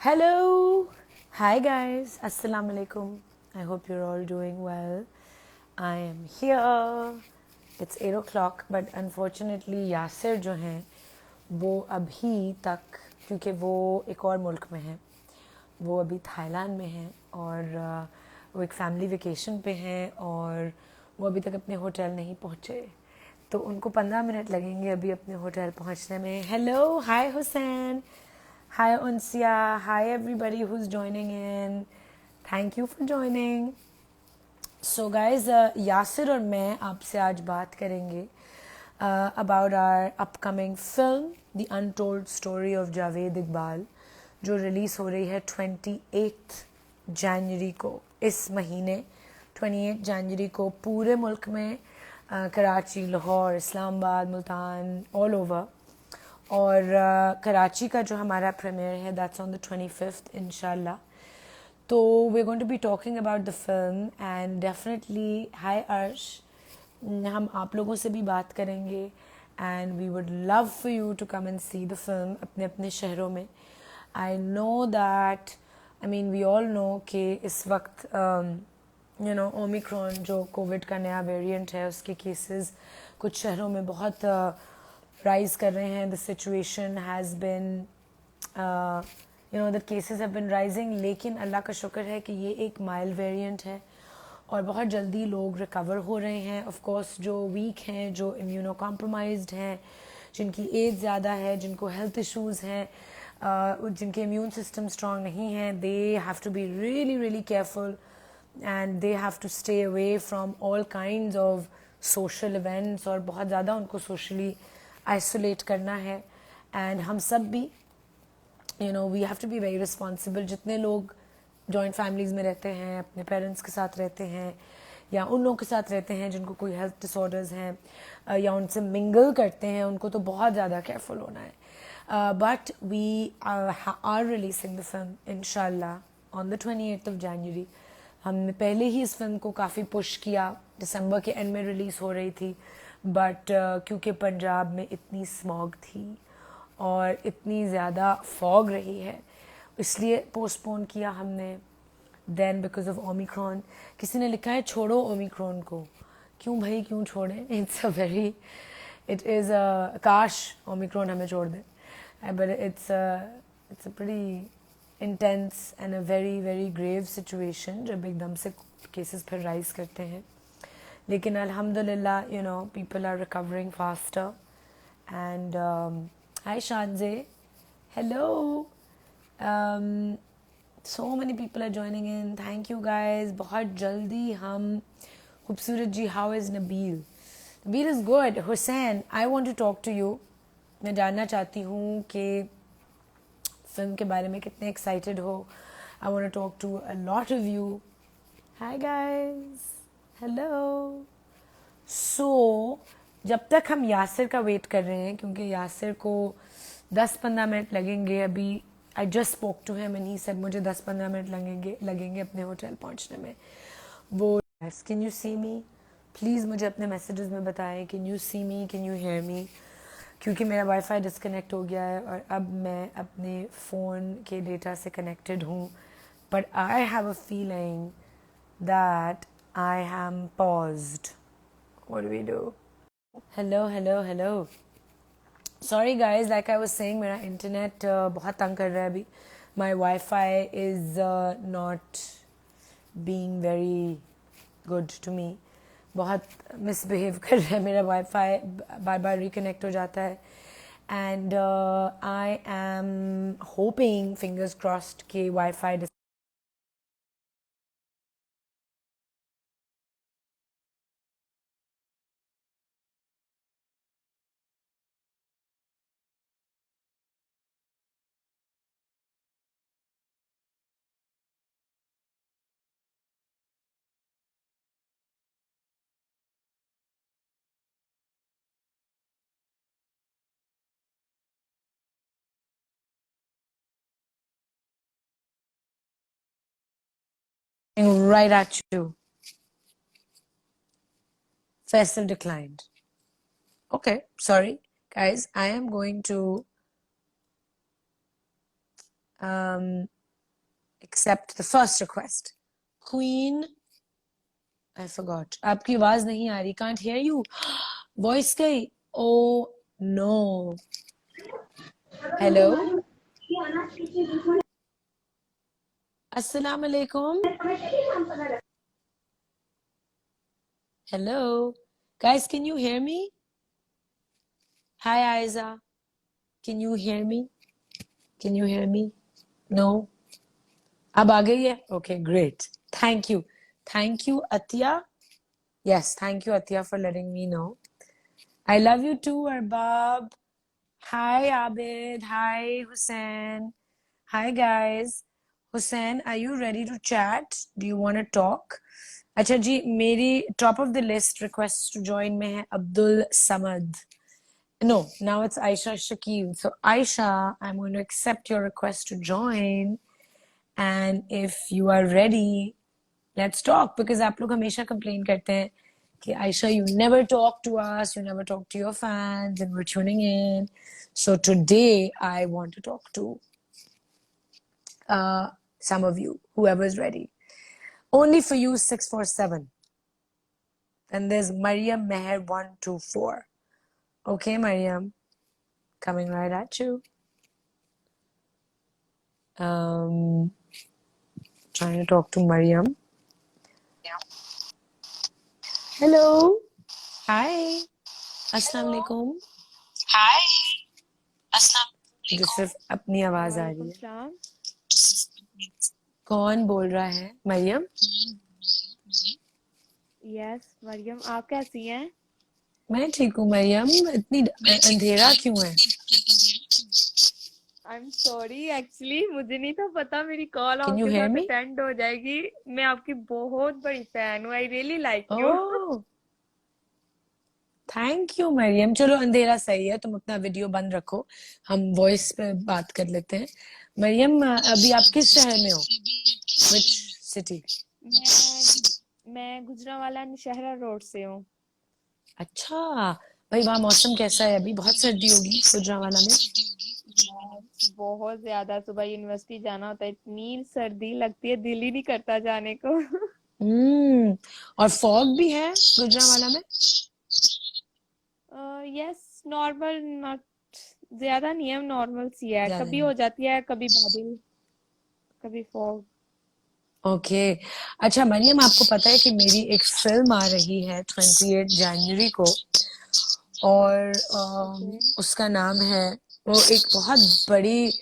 Hello, hi guys, Assalamu alaikum. I hope you're all doing well. I am here. It's 8 o'clock, but unfortunately Yasir जो हैं वो अभी तक, क्योंकि वो एक और मुल्क में हैं, वो अभी थाईलैंड में हैं और वो एक फैमिली वेकेशन पे हैं और वो अभी तक अपने होटल नहीं पहुँचे, तो उनको 15 मिनट लगेंगे अभी अपने होटल पहुँचने में. Hello, hi Hussain. Hi Unsia, hi everybody who's joining in. Thank you for joining. So guys, Yasir और मैं आपसे आज बात करेंगे about our upcoming film, The Untold Story of Javed Iqbal, जो रिलीज़ हो रही है 28 जनवरी को, इस महीने 28 जनवरी को पूरे मुल्क में, कराची, लाहौर, इस्लामाबाद, मुल्तान, ऑल ओवर. और कराची का जो हमारा प्रीमियर है दैट्स ऑन द 25th इंशाल्लाह. तो we are going to be talking about the film and definitely hi Arsh, हम आप लोगों से भी बात करेंगे and we would love for you to come and see the film अपने अपने शहरों में. I know that, I mean we all know कि इस वक्त ओमिक्रॉन जो कोविड का नया वेरिएंट है उसके केसेस कुछ शहरों में बहुत राइज कर रहे हैं. The situation has been the cases have been rising, लेकिन अल्लाह का शुक्र है कि ये एक माइल्ड वेरिएंट है और बहुत जल्दी लोग रिकवर हो रहे हैं. ऑफ कोर्स जो वीक हैं, जो इम्यूनो कॉम्प्रोमाइज्ड हैं, जिनकी एज ज़्यादा है, जिनको हेल्थ इश्यूज़ हैं, जिनके इम्यून सिस्टम स्ट्रॉन्ग नहीं है, they have to be really really careful and they have to stay away from all kinds of social events, और बहुत ज़्यादा उनको सोशली आइसोलेट करना है. एंड हम सब भी we have to be very responsible. जितने लोग जॉइंट फैमिलीज़ में रहते हैं, अपने पेरेंट्स के साथ रहते हैं या उन लोगों के साथ रहते हैं जिनको कोई हेल्थ डिसऑर्डर्स हैं या उनसे मिंगल करते हैं, उनको तो बहुत ज़्यादा केयरफुल होना है. But we are releasing the film इंशाल्लाह on the 28th of January. हमने पहले ही इस फिल्म को काफ़ी पुश किया, दिसंबर के एंड में रिलीज़ हो रही थी, बट क्योंकि पंजाब में इतनी स्मॉग थी और इतनी ज़्यादा फॉग रही है, इसलिए पोस्टपोन किया हमने. देन बिकॉज ऑफ ओमिक्रॉन, किसी ने लिखा है छोड़ो ओमिक्रॉन को. क्यों भाई, क्यों छोड़ें? It's a very, it is a, काश ओमिक्रॉन हमें छोड़ दे, but it's a pretty intense and a very very grave situation जब एकदम से केसेस फिर राइज करते हैं. लेकिन अल्हम्दुलिल्लाह people are recovering faster. And hi Shanzay, hello. So many people are joining in, thank you guys. बहुत जल्दी हम, Khoobsurat ji, how is Nabeel? Nabeel is good. Hussain, I want to talk to you. मैं जानना चाहती हूँ कि फिल्म के बारे में कितने एक्साइटेड हो. I want to talk to a lot of you. Hi guys, hello. So जब तक हम यासिर का वेट कर रहे हैं, क्योंकि यासिर को 10-15 मिनट लगेंगे अभी. I just spoke to him and he said मुझे 10-15 मिनट लगेंगे अपने होटल पहुंचने में. वो, can you see me please? मुझे अपने मैसेजेस में बताएं, can you see me, can you hear me? क्योंकि मेरा वाईफाई डिस्कनेक्ट हो गया है और अब मैं अपने फ़ोन के डेटा से कनेक्टेड हूँ, but I have a feeling that I am paused. What do we do? Hello, hello, hello. Sorry guys, like I was saying, मेरा इंटरनेट बहुत तंग कर रहा है अभी. My Wi-Fi is not being very good to me. बहुत misbehave कर रहा है मेरा वाईफाई, बार बार रिकनेक्ट हो जाता है. And I am hoping, fingers crossed, कि wifi right at you. Faisal declined. Okay, sorry guys, I am going to accept the first request. Queen, I forgot. आपकी आवाज नहीं आ रही. Can't hear you. Voice गई. Oh no. Hello. Assalamu alaikum. Hello. Guys, can you hear me? Hi, Aiza. Can you hear me? Can you hear me? No. अब आ गई है? Okay, great. Thank you. Thank you, Atya. Yes, thank you, Atya, for letting me know. I love you too, Arbab. Hi, Abid. Hi, Hussein. Hi, guys. Hussein, are you ready to chat? Do you want to talk? अच्छा जी, मेरी top of the list requests to join में है Abdul Samad. No, now it's Aisha Shakil. So Aisha, I'm going to accept your request to join. And if you are ready, let's talk. Because आप लोग हमेशा complain करते हैं कि Aisha, you never talk to us, you never talk to your fans, and we're tuning in. So today I want to talk to some of you, whoever's ready. Only for you, 647. And there's Mariam Meher 124. Okay, Mariam, coming right at you. Trying to talk to Mariam. Hello. Hi. Assalamu alaikum. हाय अस्सलाम मुझे सिर्फ अपनी आवाज आ रही है. सलाम. कौन बोल रहा है? मरियम? यस मरियम, आप कैसी हैं? मैं ठीक हूँ मरियम. इतनी अंधेरा क्यों है? आई एम सॉरी, एक्चुअली मुझे नहीं था पता मेरी कॉल Can you आपके hear साथ me? अटेंड हो जाएगी. मैं आपकी बहुत बड़ी फैन हूँ. I really like you. Oh, thank you Mariam. चलो अंधेरा सही है, तुम अपना वीडियो बंद रखो, हम वॉइस पे बात कर लेते हैं. मरियम, अभी आप किस शहर में हो? Which city? मैं गुजरांवाला नौशहरा रोड से हूँ. अच्छा भाई, वहाँ मौसम कैसा है? अभी बहुत सर्दी होगी गुजरांवाला में. बहुत ज्यादा. सुबह यूनिवर्सिटी जाना होता है, इतनी सर्दी लगती है, दिल ही नहीं करता जाने को. और फॉग भी है गुजरांवाला में? यस, नॉर्मल, नॉट ज्यादा नहीं है, नॉर्मल सी है. ज्यादा कभी नहीं. हो जाती है, कभी बादल, कभी फॉग. ओके. अच्छा मरियम, आपको पता है कि मेरी एक फिल्म आ रही है 28 जनवरी को, और उसका नाम है, वो एक बहुत बड़ी,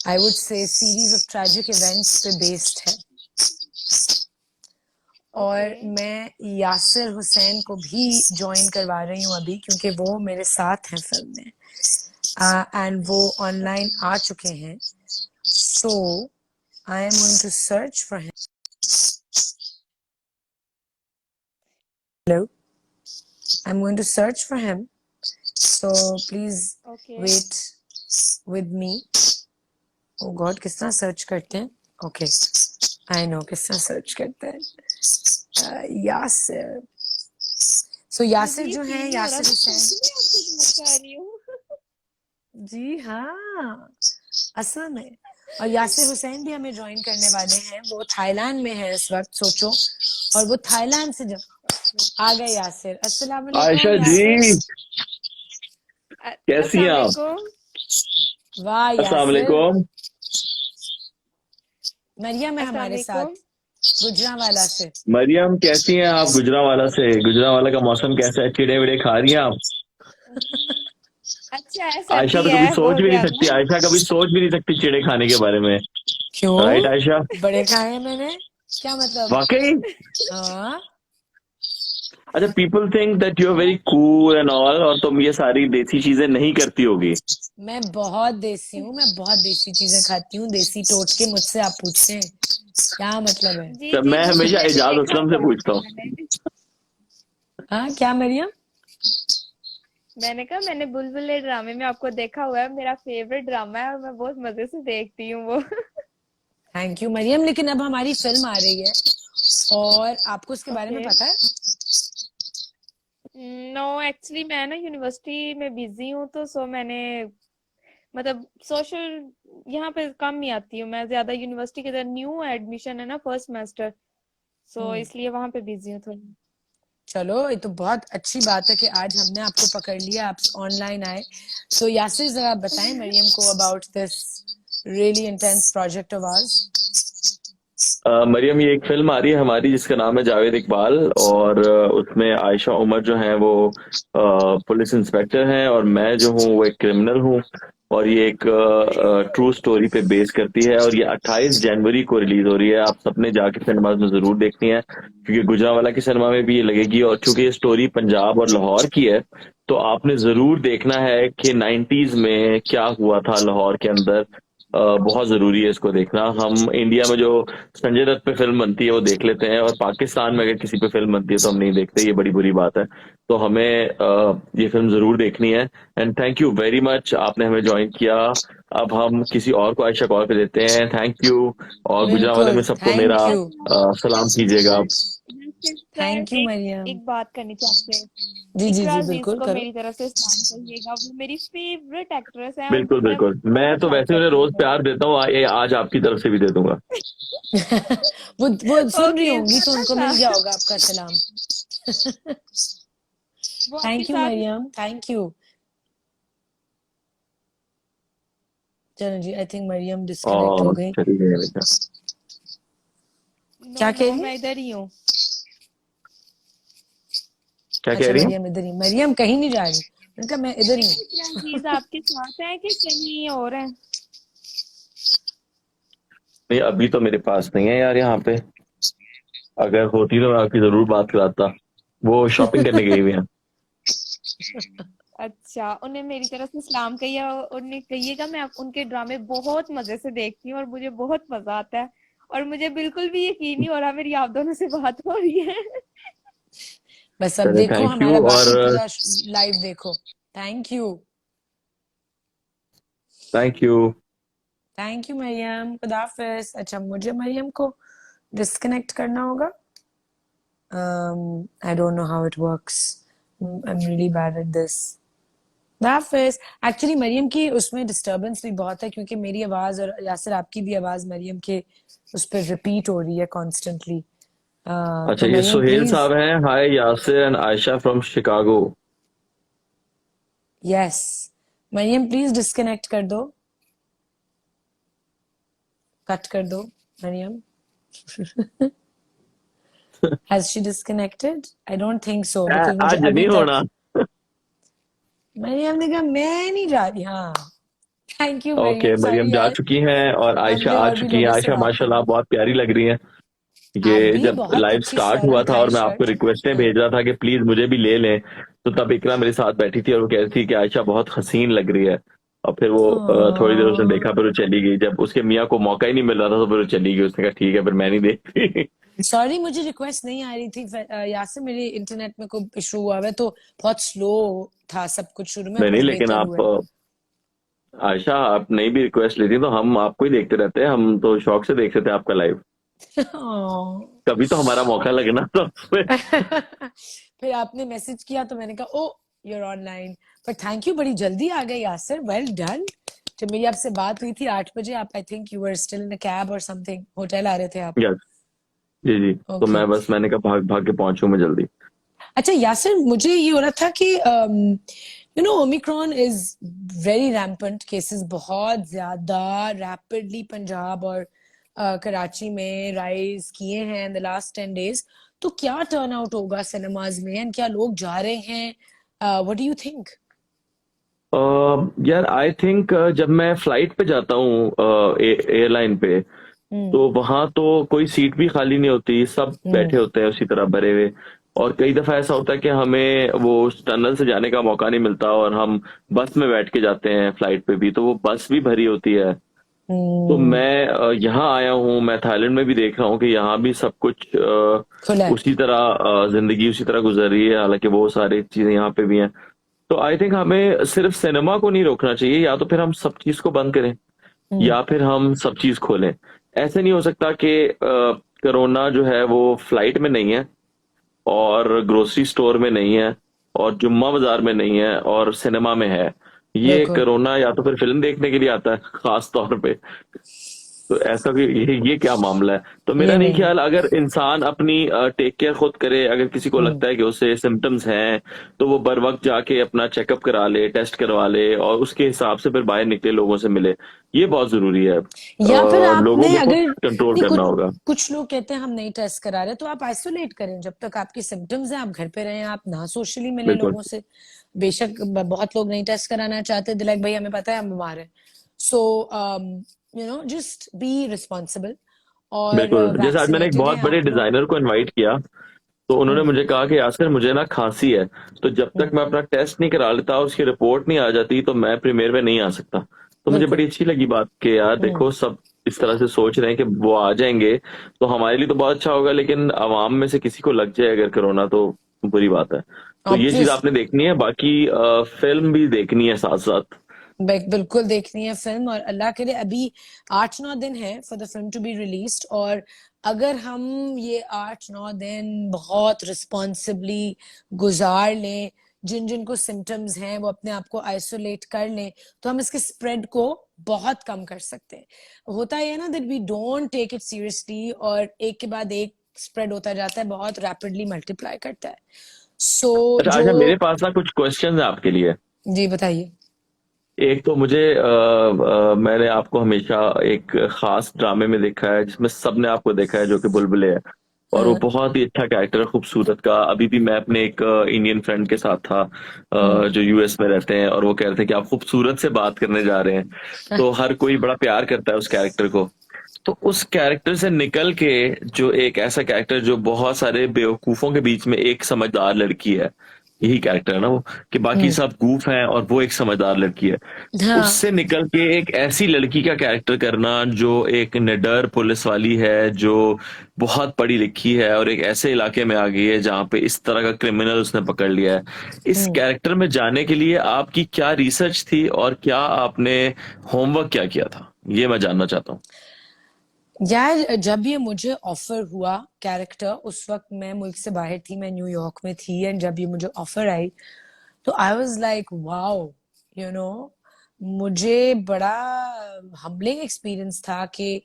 I would say, series of tragic events पे बेस्ड है. और मैं यासिर हुसैन को भी ज्वाइन करवा रही हूँ अभी, क्योंकि वो मेरे साथ हैं फिल्म में, एंड वो ऑनलाइन आ चुके हैं. So I am going to search for him. Hello, I'm going to search for him. So please wait with me. Oh God, किस तरह search करते हैं? Okay, I know किस तरह search करते हैं. यासिर. So यासिर जो है, यासिर हुसैन. जी हाँ, असल में. और यासिर हुसैन भी हमें ज्वाइन करने वाले हैं. वो थाईलैंड में है इस वक्त, सोचो. और वो थाईलैंड से जब आ गए यासिर. अस्सलाम वालेकुम आयशा जी, कैसी हैं आप? वाह अस्सलाम यासिर. वालेकुम. मरियम है हमारे साथ गुजरांवाला से. मरियम कैसी हैं आप? गुजरांवाला से. गुजरांवाला का मौसम कैसा है? चिड़े विड़े खा रही हैं आप? अच्छा है, आयशा सर्दी तो कभी है सोच बहुत भी नहीं ज्यादा. सकती. आयशा कभी सोच भी नहीं सकती चिड़े खाने के बारे में. क्यों? राइट आयशा? बड़े खाए हैं मैंने, क्या मतलब? वाकई? हाँ. अच्छा, people think that you are very cool and all, और तुम ये सारी देसी चीजें नहीं करती होगी. मैं बहुत देसी हूँ, मैं बहुत देसी चीजें खाती हूँ. देसी टोटके मुझसे आप पूछते हैं, क्या मतलब है? जी तो जी, मैं हमेशा बुलबुल एजाज देखा असलम से हुआ पूछता हूँ. मैंने. हाँ, क्या मरियम? मैंने कहा मैंने बुलबुल ड्रामे में आपको देखा हुआ है. मेरा फेवरेट ड्रामा है और मैं बहुत मजे से देखती हूँ वो. Thank you Mariam. लेकिन अब हमारी फिल्म आ रही है, और आपको उसके बारे में पता है? नो, एक्चुअली मैं ना यूनिवर्सिटी में बिजी हूँ, तो मैंने मतलब सोशल यहाँ पे कम ही आती हूँ मैं, ज्यादा यूनिवर्सिटी के अंदर न्यू एडमिशन है ना, फर्स्ट सेमेस्टर, सो इसलिए वहां पे बिजी हूँ थोड़ी। चलो, ये तो बहुत अच्छी बात है कि आज हमने आपको पकड़ लिया, आप ऑनलाइन आए। तो यासिर, जरा आप बताएं मरियम को about this really intense project of ours. Mariam, ये एक फिल्म आ रही है हमारी जिसका नाम है जावेद इकबाल, और उसमें आयशा उमर जो है वो पुलिस इंस्पेक्टर हैं और मैं जो हूँ वो एक क्रिमिनल हूँ। और ये एक ट्रू स्टोरी पे बेस करती है और ये 28 जनवरी को रिलीज हो रही है। आप सबने जाके सिनेमाज में जरूर देखनी है क्योंकि गुजरांवाला के सिनेमा में भी ये लगेगी, और चूंकि ये स्टोरी पंजाब और लाहौर की है तो आपने जरूर देखना है कि 90s में क्या हुआ था लाहौर के अंदर। बहुत जरूरी है इसको देखना। हम इंडिया में जो संजय दत्त पे फिल्म बनती है वो देख लेते हैं, और पाकिस्तान में अगर किसी पे फिल्म बनती है तो हम नहीं देखते, ये बड़ी बुरी बात है। तो हमें ये फिल्म जरूर देखनी है। And thank you very much, आपने हमें ज्वाइन किया। अब हम किसी और को आयशा कॉल पे देते हैं। थैंक यू, और गुजरांवाले में बिल्कुल, सबको मेरा थैंक यू। सलाम कीजिएगा आप। सर थैंक यू एक मरियम। एक बात करनी थी आपसे। जी जी इकरा जी, अजीज बिल्कुल को करो। मेरी तरफ से सलाम कहिएगा, वो मेरी फेवरेट एक्ट्रेस है और बिल्कुल मैं बिल्कुल, मैं बहुत तो लाइक वैसे उन्हें करती हूँ रोज उन्हें। प्यार देता हूँ, आज आपकी तरफ से भी दे दूंगा। वो सुन रही ओके होंगी तो सुनो उनको ना, मिल गया होगा आपका सलाम। वो आपके थैंक यू साथ मरियम, थैंक यू। चलो जी, आई थिंक मरियम डिस्कनेक्ट हो और गई। चलिए बेटा। नो क्या कह नो रही मैं है? इधर ही हूँ। क्या कह अच्छा, रही हैं? मरियम इधर ही, मरियम कहीं नहीं जा रही, मैंने कहा मैं इधर मैं ही क्या इकरा हूँ। अजीज आपके साथ है कि कहीं और है? नहीं, अभी तो मेरे पास नहीं है यार यहाँ पे। अगर होती तो मैं आपकी जरूर बात कराता। वो शॉपिंग करने गई हुई हैं। अच्छा, उन्हें मेरी तरफ से सलाम कहिए, उन्हें कहिएगा मैं उनके ड्रामे बहुत मजे से देखती हूँ और मुझे बहुत मजा आता है, और मुझे बिल्कुल भी यकीन नहीं हो रहा मेरी आप दोनों से बात हो रही है। बस अब चले, देखो, थैंक यू। हमारा और बाकी पूरा लाइव देखो। Thank you. Thank you. Thank you Mariam, खुदा हाफिज। अच्छा, मुझे मरियम को डिस्कनेक्ट करना होगा। I don't know how it works. I'm really bad at this. खुदा हाफिज। एक्चुअली मरियम की उसमें डिस्टरबेंस भी बहुत है क्योंकि मेरी आवाज और यासिर आपकी भी आवाज मरियम के उस पर रिपीट हो रही है कॉन्स्टेंटली। अच्छा, तो ये मरियम सुहेल प्लीज। साहब हैं। Hi Yasir and Ayesha from Chicago. Yes, Mariam please disconnect कर दो, कट कर दो Maryam. Has she disconnected? I don't think so because मुझे आज अभी नहीं तक होना। मरियम ने कहा मैं नहीं जा रही। हाँ, thank you okay, Mariam, Mariam sorry जा यार, चुकी हैं और आयशा हमने आ और भी चुकी है। लोगों से आयशा बात माशाल्लाह करनी थी। बहुत प्यारी लग रही हैं। आप ये भी जब बहुत लाइव अच्छी स्टार्ट हुआ शर्ट, था हाई और मैं आपको शर्ट। रिक्वेस्टें भेज रहा था कि प्लीज मुझे भी ले लें, तो तब इकरा मेरे साथ बैठी थी और वो कह रही थी कि आयशा बहुत हसीन लग रही है। और फिर वो थोड़ी देर उसने देखा, फिर वो चली गई। जब उसके मियाँ को मौका ही नहीं मिल रहा था तो फिर वो चली गई। उसने कहा ठीक है, फिर मैं नहीं देखती। सॉरी, मुझे रिक्वेस्ट नहीं आ रही थी। यार मेरे इंटरनेट में कोई इशू हुआ है तो बहुत स्लो था सब कुछ, शुरू में नहीं नहीं, कुछ लेकिन बेहतर हुआ आप है। आयशा, आप नहीं भी रिक्वेस्ट लेती तो हम आपको ही देखते रहते हैं। हम तो शौक से देखते थे आपका लाइव। Aw. कभी तो हमारा मौका लगना तो उसमें। फिर आपने मैसेज किया तो मैंने कहा ओ, यूर ऑनलाइन। पर थैंक यू, बड़ी जल्दी आ गए यासिर, वेल डन। जब मेरी आपसे बात हुई थी 8 बजे, आप I think you were still in a cab और समथिंग, होटल आ रहे थे आप। यस, जी जी, तो ओके। मैंने कहा भाग भाग के पहुंचूं मैं जल्दी। अच्छा यासिर, मुझे ये हो रहा था कि Omicron is very rampant, cases बहुत ज्यादा रैपिडली पंजाब और कराची में राइज किए हैं इन द लास्ट 10 days। तो क्या टर्न आउट होगा सिनेमाज में एंड क्या लोग जा रहे हैं? What do you think? यार आई थिंक जब मैं फ्लाइट पे जाता हूँ एयरलाइन पे, हम्म। तो वहां तो कोई सीट भी खाली नहीं होती, सब बैठे हम्म। होते हैं उसी तरह भरे हुए। और कई दफा ऐसा होता है कि हमें वो टनल से जाने का मौका नहीं मिलता और हम बस में बैठ के जाते हैं फ्लाइट पे भी, तो वो बस भी भरी होती है। तो हम्म। मैं यहाँ आया हूँ, मैं थाईलैंड में भी देख रहा हूँ कि यहाँ भी सब कुछ खुला है। उसी तरह जिंदगी उसी तरह गुजर रही है, हालांकि वो सारी चीजें यहाँ पे भी हैं। तो आई थिंक हमें सिर्फ सिनेमा को नहीं रोकना चाहिए, या तो फिर हम सब चीज को बंद करें हम्म। या फिर हम सब चीज खोलें। ऐसे नहीं हो सकता कि कोरोना जो है वो फ्लाइट में नहीं है और ग्रोसरी स्टोर में नहीं है और जुम्मा बाजार में नहीं है और सिनेमा में है। ये बिल्कुल। कोरोना या तो फिर फिल्म देखने के लिए आता है खास तौर पे। तो ऐसा कि ये क्या मामला है। तो मेरा ये नहीं नहीं है। ख्याल, अगर इंसान अपनी टेक केयर खुद करे, अगर किसी को हम्म। लगता है कि उसे सिम्टम्स हैं तो वो बर वक्त जाके अपना चेकअप करा ले, टेस्ट करवा ले और उसके हिसाब से फिर बाहर निकले, लोगों से मिले। ये बहुत जरूरी है। या फिर लोगों आपने को खुद अगर कंट्रोल नहीं, करना होगा। कुछ लोग कहते हैं हम नहीं टेस्ट करा रहे, तो आप आइसोलेट करें जब तक आपके सिम्टम्स हैं, आप घर पे रहें, आप ना सोशली मिले बिल्कुल। लोगों से। बेशक बहुत लोग नहीं टेस्ट कराना चाहते, दिलाइक भाई हमें पता है हम बीमार हैं। सो जस्ट बी रिस्पॉन्सिबल और बिल्कुल, जैसे आज मैंने एक वैक्सीनेटेड बहुत हैं बड़े आप लोग। डिजाइनर को इनवाइट किया, तो उन्होंने हम्म। मुझे कहा कि यासकर मुझे ना खांसी है, तो जब तक हम्म। मैं अपना टेस्ट नहीं करा लेता, उसकी रिपोर्ट नहीं आ जाती, तो मैं प्रीमियर में नहीं आ सकता। तो मुझे बिल्कुल। बड़ी अच्छी लगी बात कि यार हम्म। देखो, सब इस तरह से सोच रहे हैं कि वो आ जाएंगे तो हमारे लिए तो बहुत अच्छा होगा, लेकिन अवाम में से किसी को लग जाए अगर कोरोना तो बुरी बात है। तो ये चीज ऑब्वियस। आपने देखनी है, बाकी फिल्म भी देखनी है साथ साथ। बिल्कुल देखनी है फिल्म, और अल्लाह करे अभी 8-9 दिन है for the film to be released, और अगर हम ये 8-9 दिन बहुत रिस्पॉन्सिबली गुजार लें, जिन जिन को सिम्टम्स हैं वो अपने आप को आइसोलेट कर लें, तो हम इसके स्प्रेड को बहुत कम कर सकते हैं। होता है ना that we don't take it seriously, और एक के बाद एक स्प्रेड होता जाता है, बहुत रैपिडली मल्टीप्लाई करता है। सो अच्छा जो अच्छा, मेरे पास ना कुछ क्वेश्चंस है आपके लिए। जी बताइए। एक तो मुझे मैंने आपको हमेशा एक खास ड्रामे में देखा है जिसमें सबने आपको देखा है, जो कि बुलबुले है। और वो हाँ। बहुत ही अच्छा कैरेक्टर है, खूबसूरत का। अभी भी मैं अपने एक इंडियन फ्रेंड के साथ था, हम्म। जो यूएस में रहते हैं, और वो कह रहे थे कि आप खूबसूरत से बात करने जा रहे हैं। तो हर कोई बड़ा प्यार करता है उस कैरेक्टर को। तो उस कैरेक्टर से निकल के जो एक ऐसा कैरेक्टर जो बहुत सारे बेवकूफों के बीच में एक समझदार लड़की है, यही कैरेक्टर है ना वो, कि बाकी हम्म। सब गूफ हैं और वो एक समझदार लड़की है। हाँ। उससे निकल के एक ऐसी लड़की का कैरेक्टर करना जो एक निडर पुलिस वाली है, जो बहुत पढ़ी लिखी है और एक ऐसे इलाके में आ गई है जहां पे इस तरह का क्रिमिनल उसने पकड़ लिया है। इस हम्म। कैरेक्टर में जाने के लिए आपकी क्या रिसर्च थी और क्या आपने होमवर्क क्या किया था, ये मैं जानना चाहता हूँ। यार जब ये मुझे ऑफर हुआ कैरेक्टर, उस वक्त मैं मुल्क से बाहर थी, मैं न्यूयॉर्क में थी, एंड जब ये मुझे ऑफर आई तो आई was like wow, you know मुझे बड़ा हम्बलिंग एक्सपीरियंस था कि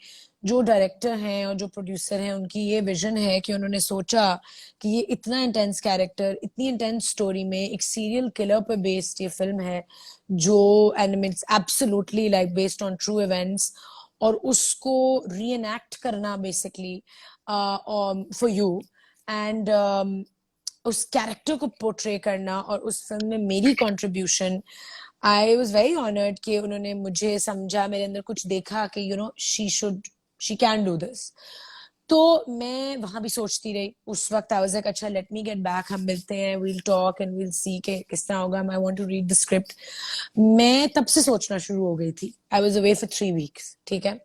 जो डायरेक्टर हैं और जो प्रोड्यूसर हैं उनकी ये विजन है कि उन्होंने सोचा कि ये इतना इंटेंस कैरेक्टर, इतनी इंटेंस स्टोरी में एक सीरियल किलर पे बेस्ड ये फिल्म है, जो and it's absolutely like based on true events, और उसको रीएनैक्ट करना बेसिकली फॉर यू, एंड उस कैरेक्टर को पोर्ट्रे करना और उस फिल्म में मेरी contribution. I was very honoured कि उन्होंने मुझे समझा, मेरे अंदर कुछ देखा कि शी कैन डू दिस। तो मैं वहां भी सोचती रही उस वक्त। आई वाज लाइक अच्छा लेट मी गेट बैक, हम मिलते हैं, we'll talk and we'll see के किस तरह होगा। I want to read the script. मैं तब से सोचना शुरू हो गई थी। I was away for 3 weeks, ठीक है।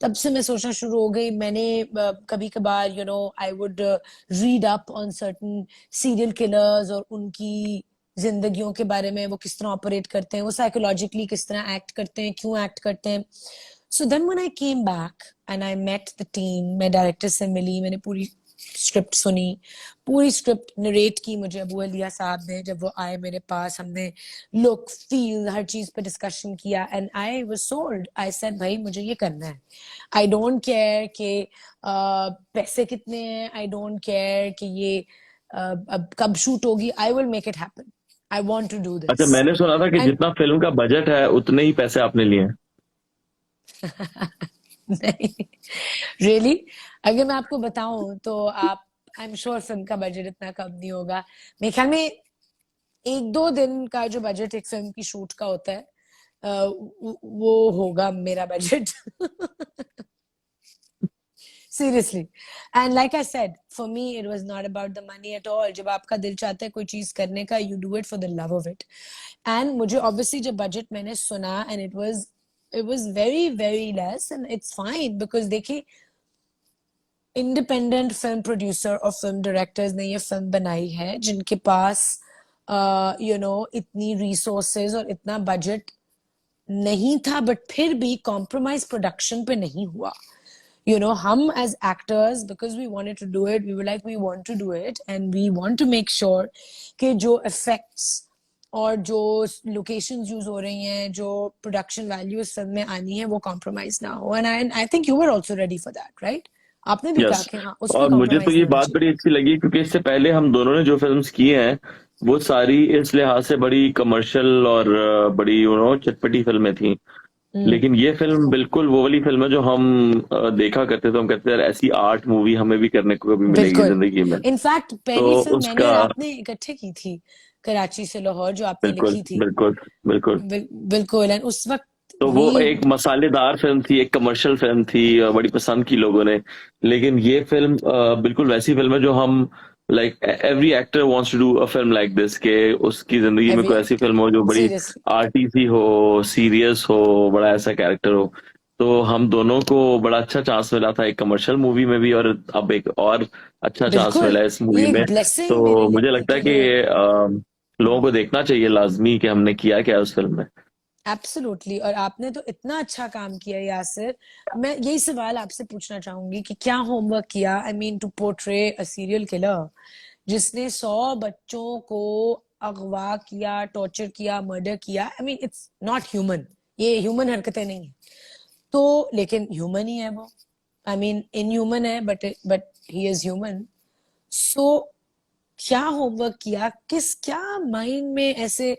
तब से मैं सोचना शुरू हो गई। मैंने कभी कभार I would read up on certain serial killers और उनकी जिंदगियों के बारे में, वो किस तरह ऑपरेट करते हैं, वो साइकोलॉजिकली किस तरह एक्ट करते हैं, क्यों एक्ट करते हैं। So then when I came back and I met the team, मैं डायरेक्टर से मिली, मैंने पूरी स्क्रिप्ट सुनी, पूरी स्क्रिप्ट नरेट की मुझे अबू अलिया साहब ने। जब वो आए मेरे पास, हमने लुक फील हर चीज पे डिस्कशन किया, and I was sold. I said भाई मुझे ये करना है। आई डोंट केयर कि पैसे कितने हैं, आई डोंट केयर कि ये अब कब शूट होगी, I will make it happen. I want to do अच्छा, दिस। मैंने सुना था कि एंड जितना फिल्म का बजट है उतने ही पैसे आपने लिए हैं। नहीं, रियली अगर मैं आपको बताऊं तो आप, आई एम श्योर फिल्म का बजट इतना कम नहीं होगा। मेरे ख्याल में 1-2 दिन का जो बजट एक फिल्म की शूट का होता है, वो होगा मेरा budget. Seriously. And like I said, for me, it was not about the money at all. जब आपका दिल चाहता है कोई चीज करने का, you do it for the love of it. And मुझे obviously जब budget मैंने सुना, and it was very very less, and it's fine because देखिए इंडिपेंडेंट फिल्म प्रोड्यूसर और फिल्म डायरेक्टर्स ने ये फिल्म बनाई है जिनके पास इतनी रिसोर्सेज और इतना बजट नहीं था, बट फिर भी कॉम्प्रोमाइज प्रोडक्शन पे नहीं हुआ। हम as actors, because we wanted to do it, we were like we want to do it and we want to make sure कि जो effects और जो लोकेशंस यूज हो रही हैं, जो प्रोडक्शन वैल्यू इस फिल्म में आनी है, वो कॉम्प्रोमाइज ना हो। And I think you were also ready for that, right? आपने भी कहा यस। कि हाँ, उसमें और मुझे तो कॉम्प्रोमाइज ये नहीं होना बात चाहिए। बड़ी अच्छी लगी क्योंकि इससे पहले हम दोनों ने जो फिल्म्स की हैं वो सारी इस लिहाज से बड़ी कमर्शियल और बड़ी चटपटी फिल्में थी। हम्म, लेकिन ये फिल्म बिल्कुल वो वाली फिल्म है जो हम देखा करते थे, हम कहते थे यार ऐसी आर्ट मूवी हमें भी करने को कभी मिलेगी बिल्कुल। जिंदगी में। इनफैक्ट तो पहली फिल्म मैंने उसका और आपने इकट्ठे की थी, कराची से लाहौर, जो आपने बिल्कुल लिखी थी। बिल्कुल बिल्कुल। बिल्कुल। एंड उस वक्त तो वो भी एक मसालेदार फिल्म थी, एक कमर्शियल फिल्म थी और बड़ी पसंद की लोगों ने। लेकिन ये फिल्म बिल्कुल वैसी फिल्म है जो हम like every actor wants to do a film like this, के उसकी जिंदगी में एवरी कोई ऐसी एक्टर, फिल्म हो जो बड़ी सीरियसली। आर्टी सी हो, सीरियस हो, बड़ा ऐसा कैरेक्टर हो। तो हम दोनों को बड़ा अच्छा चांस मिला था एक कमर्शियल मूवी में भी, और अब एक और अच्छा चांस बिल्कुल, मिला है इस मूवी ये एक में। ब्लेसिंग मेरे तो मुझे लगता के है कि लिए। लोगों को देखना चाहिए लाजमी कि हमने किया क्या उस फिल्म में। एब्सोल्युटली। और आपने तो इतना अच्छा काम किया यासिर। मैं यही सवाल आपसे पूछना चाहूंगी कि क्या होमवर्क किया, I mean to portray a serial killer जिसने 100 बच्चों को अगवा किया, टॉर्चर किया, मर्डर किया। I mean it's not human, ये ह्यूमन हरकतें नहीं है। तो लेकिन ह्यूमन ही है वो। आई मीन इनह्यूमन है, बट ही इज ह्यूमन। सो क्या होमवर्क किया, किस क्या माइंड में ऐसे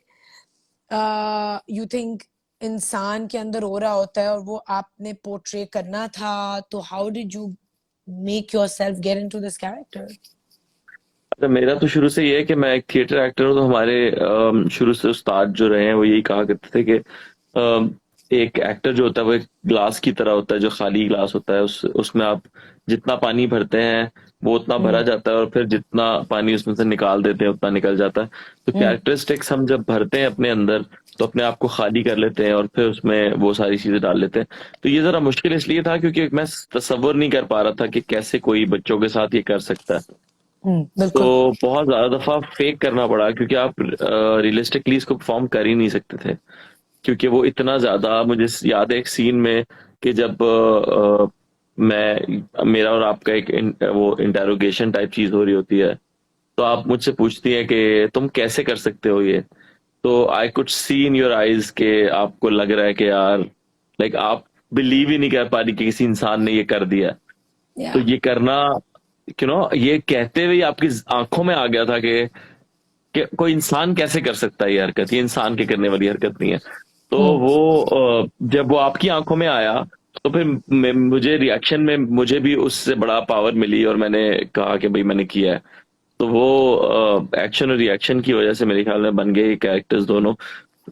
यू थिंक इंसान के अंदर हो रहा होता है और वो आपने पोर्ट्रे करना था? तो how did you make yourself get into this character? अच्छा, मेरा तो शुरू से ये है कि मैं एक थिएटर एक्टर हूँ। तो हमारे शुरू से उस्ताद जो रहे हैं वो यही कहा करते थे कि एक एक्टर जो होता है वो एक ग्लास की तरह होता है, जो खाली ग्लास होता है उसमें आप जितना पानी भरते हैं वो उतना भरा हम्म, जाता है, और फिर जितना पानी उसमें से निकाल देते हैं उतना निकल जाता है। तो हम्म, कैरेक्टरिस्टिक्स हम जब भरते हैं अपने अंदर तो अपने आप को खाली कर लेते हैं और फिर उसमें वो सारी चीजें डाल लेते हैं। तो ये जरा मुश्किल इसलिए था क्योंकि मैं तसव्वुर नहीं कर पा रहा था कि कैसे कोई बच्चों के साथ ये कर सकता है। तो बिल्कुल। बहुत ज्यादा दफा फेक करना पड़ा क्योंकि आप रियलिस्टिकली इसको परफॉर्म कर ही नहीं सकते थे, क्योंकि वो इतना ज्यादा। मुझे याद है एक सीन में कि जब मैं मेरा और आपका एक वो इंटेरोगेशन टाइप चीज हो रही होती है, तो आप मुझसे पूछती है कि तुम कैसे कर सकते हो ये। तो I could see in your eyes के आपको लग रहा है कि यार लाइक आप बिलीव ही नहीं कर पा रही कि किसी इंसान ने ये कर दिया। या तो ये करना ये कहते हुए ही आपकी आंखों में आ गया था कि कोई इंसान कैसे कर सकता है ये हरकत, ये इंसान के करने वाली हरकत नहीं है। तो हम्म, वो जब वो आपकी आंखों में आया तो फिर मुझे रिएक्शन में मुझे भी उससे बड़ा पावर मिली और मैंने कहा कि भाई मैंने किया है। तो वो एक्शन और रिएक्शन की वजह से मेरे ख्याल में बन गए कैरेक्टर्स दोनों।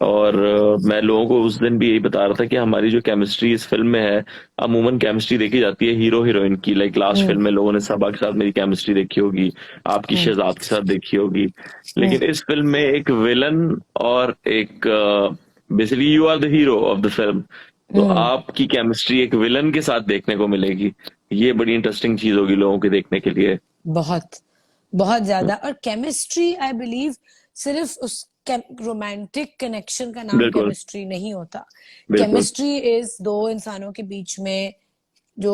और मैं लोगों को उस दिन भी यही बता रहा था कि हमारी जो केमिस्ट्री इस फिल्म में है, अमूमन केमिस्ट्री देखी जाती है हीरो हीरोइन की। लाइक लास्ट हम्म, फिल्म में लोगों ने सबा के साथ मेरी केमिस्ट्री देखी होगी, आपकी हम्म, शहजाद के साथ देखी होगी। हम्म, लेकिन इस फिल्म में एक विलन और एक basically you are the hero of the film, तो हम्म, आपकी केमिस्ट्री एक विलन के साथ देखने को मिलेगी। ये बड़ी इंटरेस्टिंग चीज होगी लोगों के देखने के लिए। बहुत बहुत ज्यादा। और केमिस्ट्री आई बिलीव सिर्फ उस रोमांटिक कनेक्शन का नाम बिल्कुल केमिस्ट्री नहीं होता। बिल्कुल। केमिस्ट्री इज दो इंसानों के बीच में जो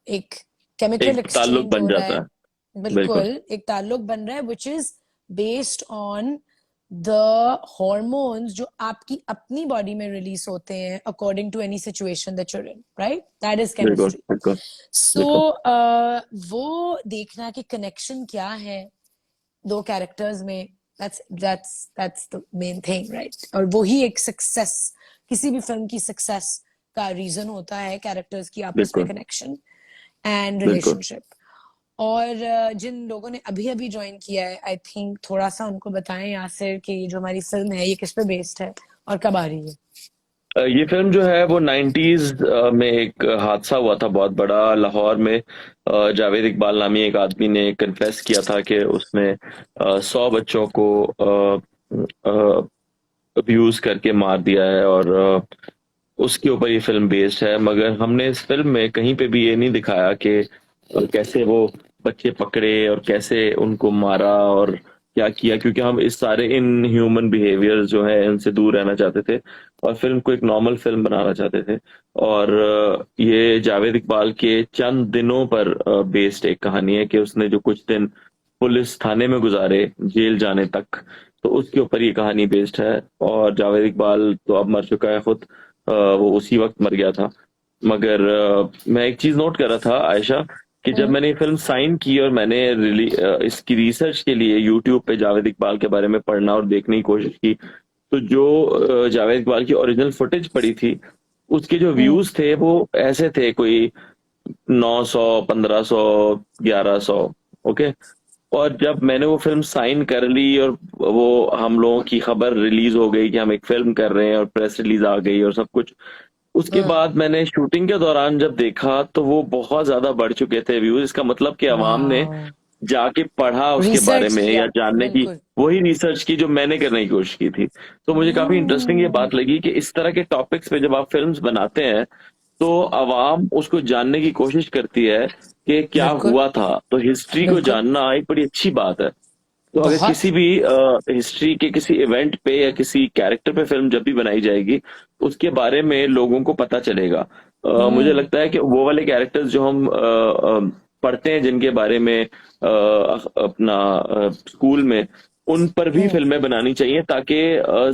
एक केमिकल एक ताल्लुक एक्सचेंज बन हो रहा जाता है। है। बिल्कुल बिल्कुल, एक ताल्लुक बन रहा है which is based on the hormones जो आपकी अपनी बॉडी में रिलीज होते हैं according to any situation that you are in, right? That is बिल्कुल केमिस्ट्री। बिल्कुल सो बिल्कुल वो देखना कि कनेक्शन क्या है दो कैरेक्टर्स में, that's the main thing, right? और वो ही एक सक्सेस, किसी भी फिल्म की सक्सेस का रीजन होता है कैरेक्टर्स की आपस में बिल्कुल कनेक्शन एंड बिल्कुल। रिलेशनशिप। और जिन लोगों ने अभी अभी ज्वाइन किया है, आई थिंक थोड़ा सा उनको बताएं यासिर कि ये जो हमारी फिल्म है ये किस पे बेस्ड है और कब आ रही है? ये फिल्म जो है वो 90s में एक हादसा हुआ था बहुत बड़ा लाहौर में। जावेद इकबाल नामी एक आदमी ने कन्फेस किया था कि उसने 100 बच्चों को अब्यूज करके मार दिया है, और उसके ऊपर ये फिल्म बेस्ड है। मगर हमने इस फिल्म में कहीं पे भी ये नहीं दिखाया कि कैसे वो बच्चे पकड़े और कैसे उनको मारा और क्या किया, क्योंकि हम इस सारे इन ह्यूमन बिहेवियर जो है इनसे दूर रहना चाहते थे और फिल्म को एक नॉर्मल फिल्म बनाना चाहते थे। और ये जावेद इकबाल के चंद दिनों पर बेस्ड एक कहानी है कि उसने जो कुछ दिन पुलिस थाने में गुजारे जेल जाने तक, तो उसके ऊपर ये कहानी बेस्ड है। और जावेद इकबाल तो अब मर चुका है खुद, वो उसी वक्त मर गया था। मगर मैं एक चीज नोट कर रहा था आयशा, कि जब हम्म, मैंने ये फिल्म साइन की और मैंने इसकी रिसर्च के लिए यूट्यूब पे जावेद इकबाल के बारे में पढ़ना और देखने की कोशिश की, तो जो जावेद इकबाल की ओरिजिनल फुटेज पड़ी थी, उसके जो हम्म, व्यूज थे वो ऐसे थे, कोई 900, 1500, 1100। ओके। और जब मैंने वो फिल्म साइन कर ली और वो हम लोगों की खबर रिलीज हो गई कि हम एक फिल्म कर रहे हैं और प्रेस रिलीज आ गई और सब कुछ, उसके हाँ, बाद मैंने शूटिंग के दौरान जब देखा तो वो बहुत ज्यादा बढ़ चुके थे व्यूज। इसका मतलब कि अवाम ने वाह, जाके पढ़ा उसके बारे रिसर्च में या किया, जानने की, बिल्कुल। वही रिसर्च की जो मैंने करने की कोशिश की थी। तो मुझे काफी इंटरेस्टिंग ये हम्म, बात लगी कि इस तरह के टॉपिक्स पे जब आप फिल्म्स बनाते हैं तो अवाम उसको जानने की कोशिश करती है कि क्या बिल्कुल, हुआ था। तो हिस्ट्री को बिल्कुल, जानना एक बड़ी अच्छी बात है। तो अगर बहुत। किसी भी हिस्ट्री के किसी इवेंट पे या किसी कैरेक्टर पे फिल्म जब भी बनाई जाएगी, उसके बारे में लोगों को पता चलेगा। मुझे हम्म, लगता है कि वो वाले कैरेक्टर्स जो हम पढ़ते हैं, जिनके बारे में अपना स्कूल में, उन पर भी हम्म, फिल्में बनानी चाहिए, ताकि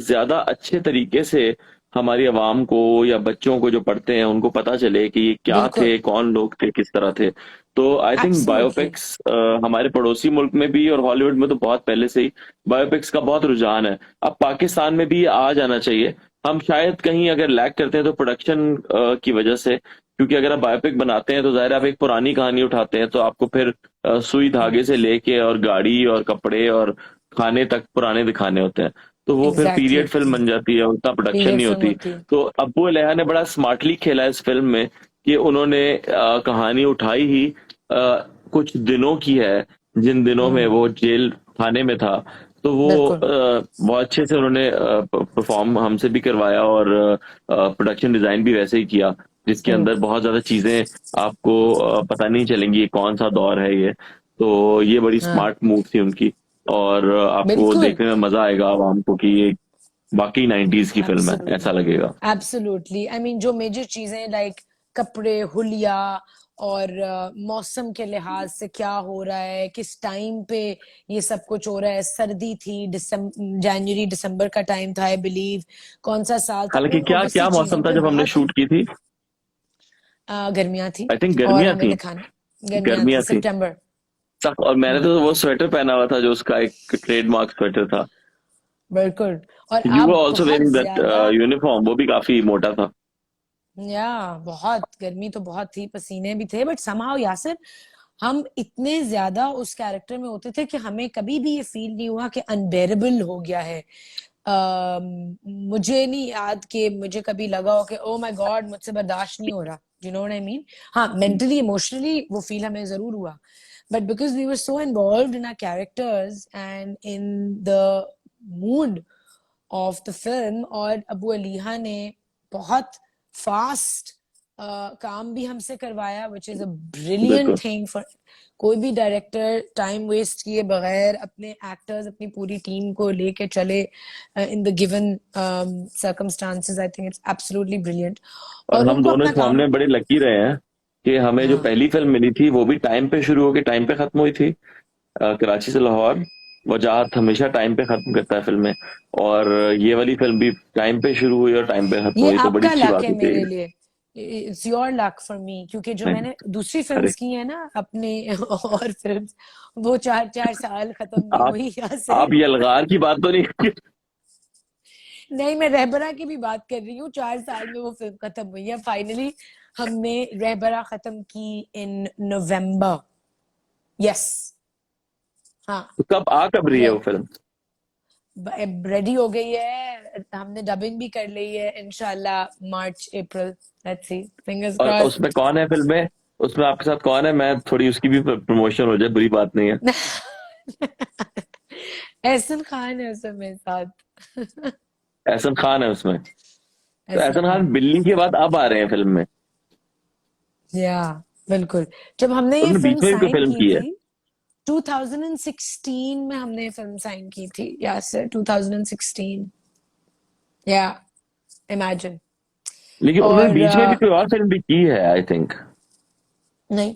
ज्यादा अच्छे तरीके से हमारी आवाम को या बच्चों को जो पढ़ते हैं उनको पता चले कि ये क्या बिल्कुल, थे, कौन लोग थे, किस तरह थे। तो आई थिंक एब्सोल्युटली। बायोपिक्स हमारे पड़ोसी मुल्क में भी और हॉलीवुड में तो बहुत पहले से ही बायोपिक्स का बहुत रुझान है। अब पाकिस्तान में भी ये आ जाना चाहिए। हम शायद कहीं अगर लैग करते हैं तो प्रोडक्शन की वजह से, क्योंकि अगर आप बायोपिक बनाते हैं तो जाहिर है आप एक पुरानी कहानी उठाते हैं, तो आपको फिर सुई धागे से लेके और गाड़ी और कपड़े और खाने तक पुराने दिखाने होते हैं। तो वो फिर एग्जैक्टली, पीरियड फिल्म बन जाती है, उतना प्रोडक्शन पीरियड नहीं फिल्म होती। होती है। तो अब्बू अलैहा ने बड़ा स्मार्टली खेला इस फिल्म में, कि उन्होंने कहानी उठाई ही कुछ दिनों की है, जिन दिनों में हम्म, वो जेल खाने में था। तो वो बिल्कुल। बहुत अच्छे से उन्होंने परफॉर्म हमसे भी करवाया और प्रोडक्शन डिजाइन भी वैसे ही किया, जिसके हम्म, अंदर बहुत ज्यादा चीजें आपको पता नहीं चलेंगी ये कौन सा दौर है ये। तो ये बड़ी हाँ, स्मार्ट मूव थी उनकी। और आपको बिल्कुल, देखने में मजा आएगा आवाम को कि ये वाकई 90s की फिल्म है, एब्सोल्युटली, ऐसा लगेगा। एब्सोल्युटली। आई मीन जो मेजर चीजें लाइक कपड़े, हुलिया और मौसम के लिहाज से क्या हो रहा है, किस टाइम पे ये सब कुछ हो रहा है, सर्दी थी, जनवरी दिसंबर का टाइम था आई बिलीव, कौन सा साल था, हालांकि उन क्या ऑब्वियसली क्या मौसम चीजों था पे जब हमने बहुत शूट की थी? गर्मियां थी आई थिंक और गर्मियां हमें थी। दिखाना गर्मियां थी गर्मियां थी। सितंबर। सब। और मैंने तो वो स्वेटर पहना हुआ था जो उसका एक ट्रेडमार्क स्वेटर था। बिल्कुल। और यू वर आप ऑल्सो बहुत वेयरिंग दैट ज्यादा, यूनिफॉर्म, वो भी काफी मोटा था। या बहुत गर्मी तो बहुत थी, पसीने भी थे, बट समहाउ यासिर हम इतने ज्यादा उस कैरेक्टर में होते थे कि हमें कभी भी ये फील नहीं हुआ कि अनबेरेबल हो गया है। मुझे नहीं याद कि मुझे कभी लगा हो कि ओ माय गॉड मुझसे बर्दाश्त नहीं हो रहा, you know what I mean. हाँ, मेंटली इमोशनली वो फील हमें जरूर हुआ, but because we were so involved in our characters and in the mood of the film. और अबू अलीहा ने बहुत फास्ट काम भी हमसे करवाया, विच इज अ ब्रिलियंट बिल्कुल। थिंग फॉर कोई भी डायरेक्टर। टाइम वेस्ट किए बगैर अपने एक्टर्स, अपनी पूरी टीम को लेके चले in the given circumstances. I think it's absolutely brilliant. और और हम उनको दोनों अपना इस मामले काम, में बड़े लकी रहे हैं कि हमें जो हाँ, पहली फिल्म मिली थी वो भी टाइम पे शुरू होकर टाइम पे खत्म हुई थी। कराची से लाहौर। वजाहत हमेशा टाइम पे खत्म करता है फिल्में। और ये वाली फिल्म भी टाइम पे शुरू हुई और टाइम पे खत्म ये हुई, तो बड़ी आपका अच्छी लक बात है होती है। मेरे लिए, it's your luck for me, क्योंकि जो नहीं। मैंने दूसरी अरे, फिल्म्स की है ना अपने और फिल्म्स, वो 4-4 साल खत्म नहीं आप हुई यासिर। आप ये अलगार की बात तो नहीं? नहीं, मैं रहबरा की भी बात कर रही हूँ, 4 साल में वो फिल्म खत्म हुई है फाइनली। हमने रहबरा खत्म की इन नवंबर। यस, हाँ, तो कब रही है वो फिल्म? रेडी हो गई है, हमने डबिंग भी कर ली है, इंशाल्लाह मार्च अप्रैल, लेट्स सी, फिंगर्स और क्रॉस। उसमें कौन है फिल्म में? उसमें आपके साथ कौन है? मैं थोड़ी उसकी भी प्रमोशन हो जाए, बुरी बात नहीं है। एहसन खान है उसमें मेरे साथ। एहसन खान है उसमें? तो एहसन एहसन खान खान, बिल्ली के बाद अब आ रहे हैं फिल्म में। या बिल्कुल। जब हमने ये उन्होंने फिल्म बीच में भी कोई साइन फिल्म की की है। थी 2016 में, हमने ये फिल्म साइन की थी, या सर 2016, या इमेजिन। लेकिन उन्होंने और बीच में भी कोई और फिल्म भी की है आई थिंक। नहीं,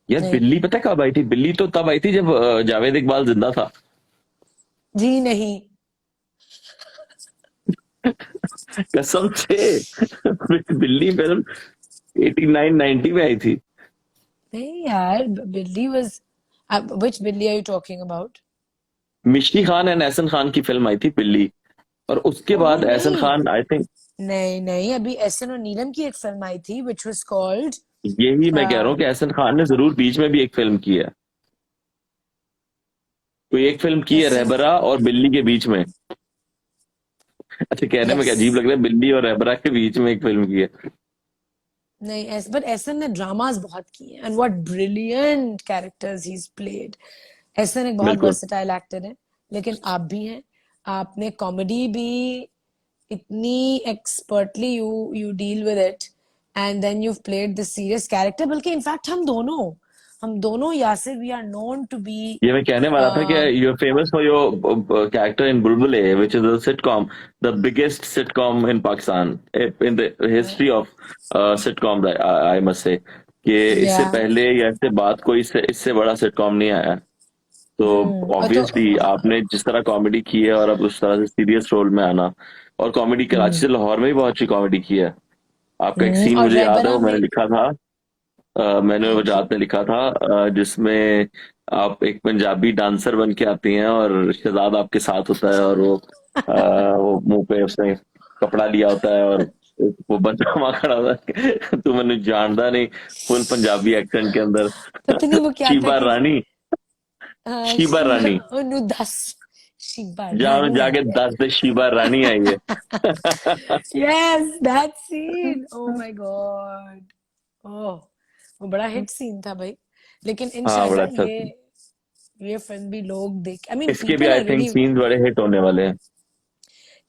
यार नहीं, बिल्ली पता है कब आई थी? बिल्ली तो तब आई थी जब जावेद इकबाल जिंदा था। जी नहीं। कसम से। बिल्ली फिल्म 89-90 में आई थी। नहीं यार, बिल्ली वाज, व्हिच बिल्ली आर यू टॉकिंग अबाउट? मिश्री खान एंड एहसन खान की फिल्म आई थी बिल्ली, और उसके ओह बाद एहसन नहीं, खान आई थिंक। नहीं नहीं, अभी एहसन और नीलम की एक फिल्म आई थी व्हिच वाज कॉल्ड, यही मैं कह रहा हूँ कि एहसन खान ने जरूर बीच में भी एक फिल्म की है, कोई एक फिल्म की है एहसन, रहबरा और बिल्ली के बीच में। अच्छा, कहने में क्या यस, अजीब लग रहा है, बिल्ली और रहबरा के बीच में एक फिल्म की है। नहीं बट एहसन ने ड्रामास बहुत किए and what brilliant characters he is played. Ehsan एक बहुत बिल्कुल। वर्सेटाइल एक्टर है, लेकिन आप भी हैं, आपने कॉमेडी भी इतनी expertly you deal with it, and then you played this serious character. बल्कि इनफैक्ट हम दोनों Yasir, we are known to be, ये मैं कहने वाला था कि you are famous for your character in Bulbulay, which is a sitcom, the biggest sitcom in Pakistan, in the history of sitcom, I must say, कि या, इससे पहले या इससे बाद कोई इससे इससे बड़ा सिटकॉम नहीं आया। तो और तो ऑब्वियसली आपने जिस तरह कॉमेडी की है और अब उस तरह से सीरियस रोल में आना, और कॉमेडी कराची से लाहौर में भी बहुत अच्छी कॉमेडी की है। आपका एक सीन और मुझे याद है, रहबरा वो मैंने में, लिखा था, मैंने वो थैंक यू। रात में लिखा था, जिसमें आप एक पंजाबी डांसर बन के आती हैं और शहजाद आपके साथ होता है, और वो मुंह पे उसने कपड़ा लिया होता है, और वो बंदा वहां खड़ा होता है, तू मैंने जानता नहीं, फुल पंजाबी एक्सेंट के अंदर। पता नहीं वो क्या था शीबा कि रानी, शीबा शिवा, रानी, ओनू दस, शिवा जाओ रानी जाके आई है। 10 शीबा रानी आई है। Yes that scene, oh my god, oh, वो बड़ा हिट सीन था भाई। लेकिन हाँ, बड़ा इंशाल्लाह अच्छा ये था। ये फिल्म भी लोग देख, आई मीन इसके भी people I R think really, scenes बड़े हिट होने वाले हैं।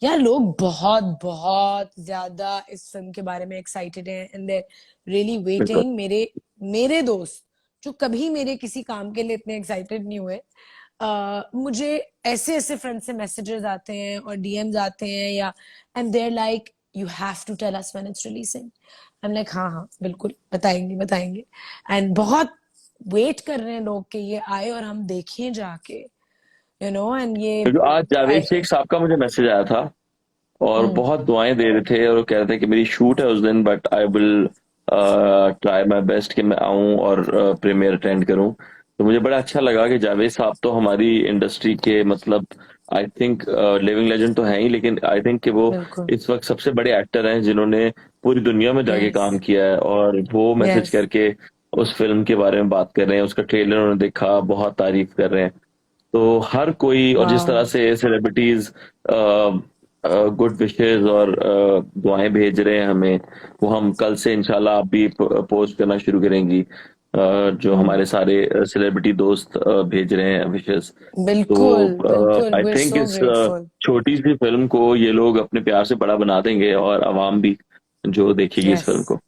यार लोग बहुत बहुत ज्यादा इस फिल्म के बारे में एक्साइटेड हैं एंड दे रियली बिल्कुल। वेटिंग। मेरे मेरे दोस्त जो कभी मेरे किसी काम के लिए इतने एक्साइटेड नहीं हुए, मुझे ऐसे ऐसे फ्रेंड से मैसेजेस आते हैं और डीएम्स आते हैं, yeah and there like you have to tell us when it's releasing. I am like हाँ हाँ बिल्कुल बताएंगे बताएंगे, एंड बहुत वेट कर रहे हैं लोग कि ये आए और हम देखें जाके, एंड ये क्योंकि आज जावेद I, शेख साहब का मुझे मैसेज आया था, और हम्म, बहुत दुआएं दे रहे थे, और वो कह रहे थे कि मेरी शूट है उस दिन, but I will try my best कि मैं आऊं और प्रीमियर अटेंड करूं। तो मुझे बड़ा अच्छा लगा कि जावेद साहब तो हमारी इंडस्ट्री के मतलब आई थिंक लिविंग लेजेंड तो हैं ही, लेकिन आई थिंक कि वो बिल्कुल, इस वक्त सबसे बड़े एक्टर हैं जिन्होंने पूरी दुनिया में जाके यस काम किया है, और वो मैसेज यस, करके उस फिल्म के बारे में बात कर रहे हैं, उसका ट्रेलर उन्होंने देखा, बहुत तारीफ कर रहे हैं। तो हर कोई, और जिस वाओ, तरह से सेलिब्रिटीज गुड विशेस और दुआएं भेज रहे हैं हमें, वो हम कल से इंशाल्लाह आप भी पोस्ट करना शुरू करेंगी, जो हम्म, हमारे सारे सेलिब्रिटी दोस्त भेज रहे हैं विशेस। तो बिल्कुल बिल्कुल, आई वी आर थिंक सो इस ग्रेटफुल। छोटी सी फिल्म को ये लोग अपने प्यार से बड़ा बना देंगे, और आवाम भी जो देखेगी इस यस, फिल्म को।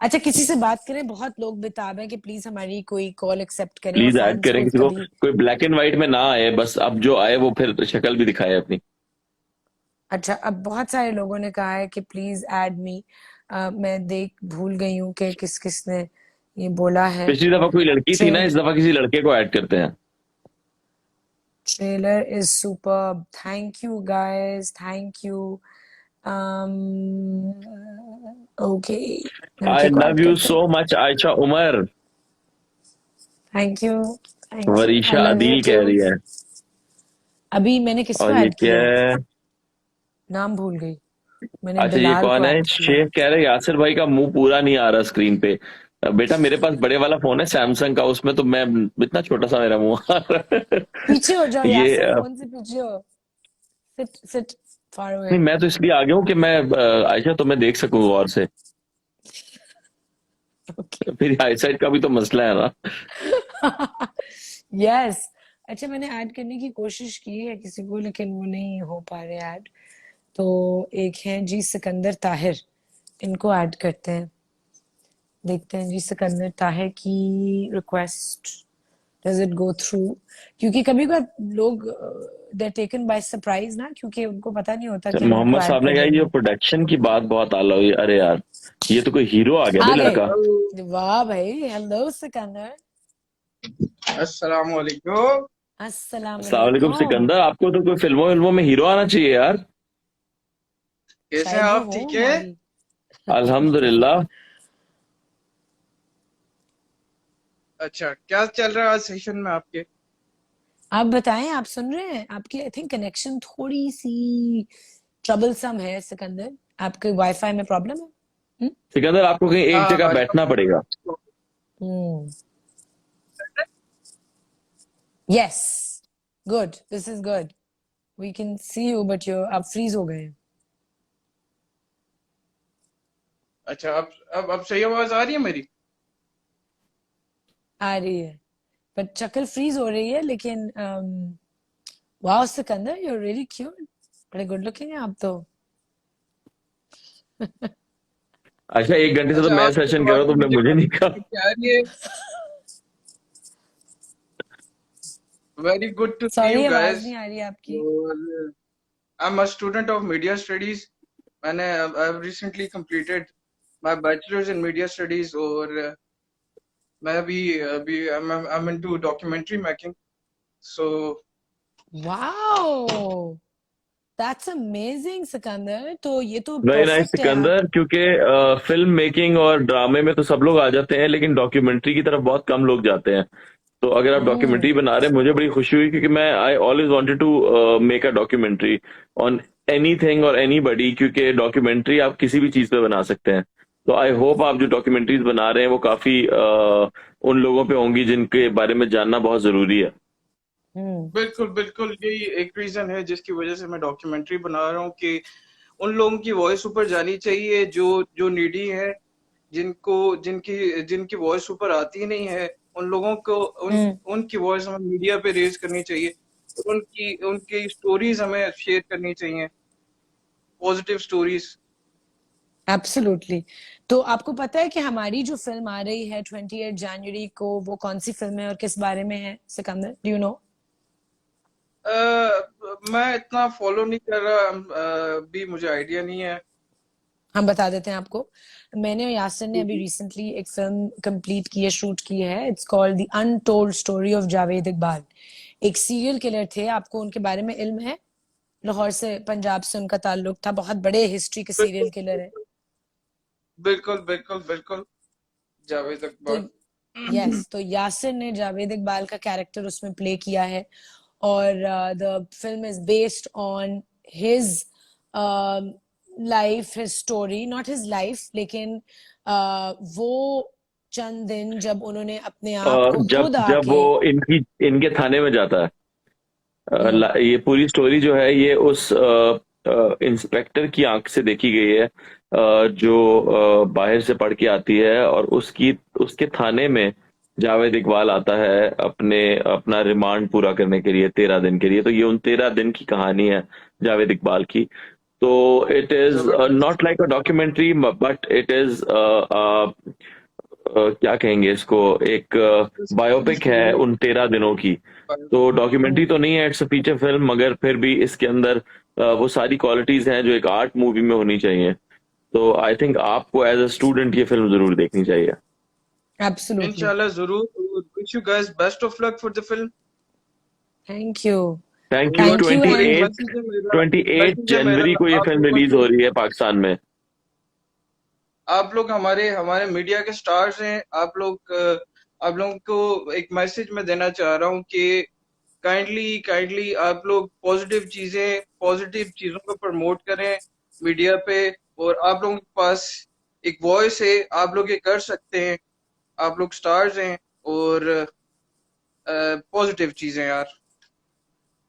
अच्छा किसी से बात करें, बहुत लोग बेताब हैं कि प्लीज हमारी कोई कॉल एक्सेप्ट करें, और प्लीज ऐड फैंस करें को किसी को, कभी, कोई ब्लैक एंड व्हाइट में ना आए, बस अब जो आए वो फिर शक्ल भी दिखाए अपनी। अच्छा अब बहुत सारे लोगों ने कहा है कि प्लीज ऐड मी, मैं देख भूल गई हूँ कि किस किस ने ये बोला है। पिछली दफा कोई लड़की थी ना, इस दफा किसी लड़के को ऐड करते हैं। Trailer is superb, thank you guys, thank you. Okay, I लड़के को लव ऐड यू करते सो हैं। Much Ayesha Umar, thank you, thank you, I Wareesha love you Adeel too. कह रही है। अभी मैंने किसको और ये ऐड क्या किया, है? नाम भूल गई। मैंने अच्छा, ये बिलाल को कौन है? ऐड किया है। शेख कह रहे यासिर भाई का मुंह पूरा नहीं आ रहा स्क्रीन पे। बेटा मेरे पास बड़े वाला फोन है सैमसंग का, उसमें तो मैं इतना छोटा सा मेरा मुंह आ रहा है। पीछे हो जाओ ये यासिर, फोन से पीछे हो, सिट सिट फार अवे। नहीं, मैं तो इसलिए आ गया हूँ कि मैं आयशा तुम्हें देख सकूं गौर से। ओके, मेरी आईसाइट का भी तो मसला है ना। यस। अच्छा मैंने ऐड करने की कोशिश की है किसी को, लेकिन वो नहीं हो पा रहे ऐड। तो एक है जी सिकंदर ताहिर, इनको ऐड करते हैं, देखते हैं जी सिकंदर ताहिर की request does it go through, क्योंकि कभी कभी लोग दे टेकन बाय सरप्राइज ना, क्योंकि उनको पता नहीं होता कि हम उनको मोहम्मद ऐड साहब ने कर कहा ये देंगे। प्रोडक्शन की बात बहुत आला हुई। अरे यार, ये तो कोई हीरो आ गया आ भाई गए, लड़का। वाह भाई, हेलो सिकंदर। अस्सलाम वालेकुम। अस्सलाम अस्सलाम वालेकुम वालेकुम। सिकंदर, आपको तो कोई फिल्मों में हीरो आना चाहिए यार। कैसे हैं शायद ये आप? हो ठीक है। हमारी। अल्हम्दुलिल्लाह। अच्छा, क्या चल रहा है आज सेशन में आपके? आप बताएं, आप सुन रहे हैं? आपकी आई थिंक कनेक्शन थोड़ी सी ट्रबलसम है सिकंदर। आपके वाईफाई में प्रॉब्लम है? सिकंदर, आपको कहीं एक हाँ जगह हाँ। बैठना पड़ेगा। Hmm. Yes, good, this is good. We can see you but you आप फ्रीज हो गए हैं। अच्छा, अब सही आवाज आ रही है मेरी? आ रही है पर शक्ल फ्रीज हो रही है, लेकिन wow Sikandar, you are really cute. बड़े गुड लुकिंग हैं आप तो। अच्छा, 1 घंटे से तो अच्छा, मैं आपकी सेशन कर रहा आवाज हूँ, तुमने मुझे मुझे नहीं कहा। काफी आ रही है। Very good to see sorry, you आवाज गाइस। नहीं आ रही है आपकी। और I am a student of media studies. मैंने I recently completed my bachelors in media studies. और मैं अभी I am into documentary making. So wow, that's amazing Sikandar. तो ये तो वेरी नाइस परफेक्ट है आप। सिकंदर, क्योंकि फिल्म मेकिंग और ड्रामे में तो सब लोग आ जाते हैं, लेकिन डॉक्यूमेंट्री की तरफ बहुत कम लोग जाते हैं। तो अगर आप डॉक्यूमेंट्री हम्म। बना रहे हैं, मुझे बड़ी खुशी हुई, क्योंकि मैं I always wanted to make a documentary on anything और एनीबॉडी, क्योंकि डॉक्यूमेंट्री आप किसी भी चीज पे बना सकते हैं। तो आई होप आप जो डॉक्यूमेंट्रीज बना रहे हैं वो काफी उन लोगों पे होंगी जिनके बारे में जानना बहुत जरूरी है। हम्म। बिल्कुल बिल्कुल, यही एक रीजन है जिसकी वजह से मैं डॉक्यूमेंट्री बना रहा हूँ कि उन लोगों की वॉइस ऊपर जानी चाहिए जो जो नीडी है, जिनको जिनकी जिनकी वॉइस ऊपर आती नहीं है। उन लोगों को हम्म। उनकी वॉइस हमें मीडिया पे रेज करनी चाहिए। उनकी उनकी स्टोरीज हमें शेयर करनी चाहिए, पॉजिटिव स्टोरीज। एब्सोल्युटली। तो आपको पता है कि हमारी जो फिल्म आ रही है 28 जनवरी को, वो कौन सी फिल्म है और किस बारे में है सिकंदर? Do you know? मैं इतना फॉलो नहीं कर रहा, भी मुझे आइडिया नहीं है। हम बता देते हैं आपको। मैंने और यासिर ने अभी रिसेंटली एक फिल्म कंप्लीट की है, शूट की है। It's called the untold story of Javed Iqbal. एक सीरियल किलर थे, आपको उनके बारे में इल्म है? लाहौर से, पंजाब से उनका ताल्लुक था, बहुत बड़े हिस्ट्री के बिल्कुल सीरियल किलर है। बिल्कुल बिल्कुल बिल्कुल। जावेद तो अकबर। यस, तो यासिर ने जावेद इकबाल का कैरेक्टर उसमें प्ले किया है। और the film is based on his life, his story, not his life, लेकिन वो चंद दिन जब उन्होंने अपने आप को जब खुद जब आके। वो इनके थाने में जाता है, हम्म। ये पूरी स्टोरी जो है ये उस इंस्पेक्टर की आंख से देखी गई है, जो बाहर से पढ़ के आती है, और उसके थाने में जावेद इकबाल आता है अपना रिमांड पूरा करने के लिए 13 दिन के लिए। तो ये उन 13 दिन की कहानी है जावेद इकबाल की। तो इट इज जबरदस्त। Not like a documentary, but it is क्या कहेंगे इसको, एक बायोपिक है स्टोरी। उन 13 दिनों की। तो डॉक्यूमेंट्री तो नहीं है, इट्स अ फीचर फिल्म, मगर फिर भी इसके अंदर वो सारी क्वालिटीज हैं जो एक आर्ट मूवी में होनी चाहिए। तो आई थिंक आपको एज अ स्टूडेंट ये फिल्म जरूर देखनी चाहिए। एब्सोल्युटली। इंशाल्लाह जरूर। Wish you guys best of luck for the film. Thank you. Thank you. Thank you. और एक एंड मैसेज है मेरा, 28 जनवरी को ये आप फिल्म लोगों रिलीज से। हो रही है पाकिस्तान में। आप लोग हमारे हमारे मीडिया के स्टार्स हैं। आप लोगों को एक मैसेज मैं देना चाह रहा हूँ कि काइंडली काइंडली आप लोग पॉजिटिव चीजों को प्रमोट करें मीडिया पे। और आप लोगों के पास एक वॉइस है, आप लोग ये कर सकते हैं। आप लोग स्टार्स हैं। और पॉजिटिव चीजें यार,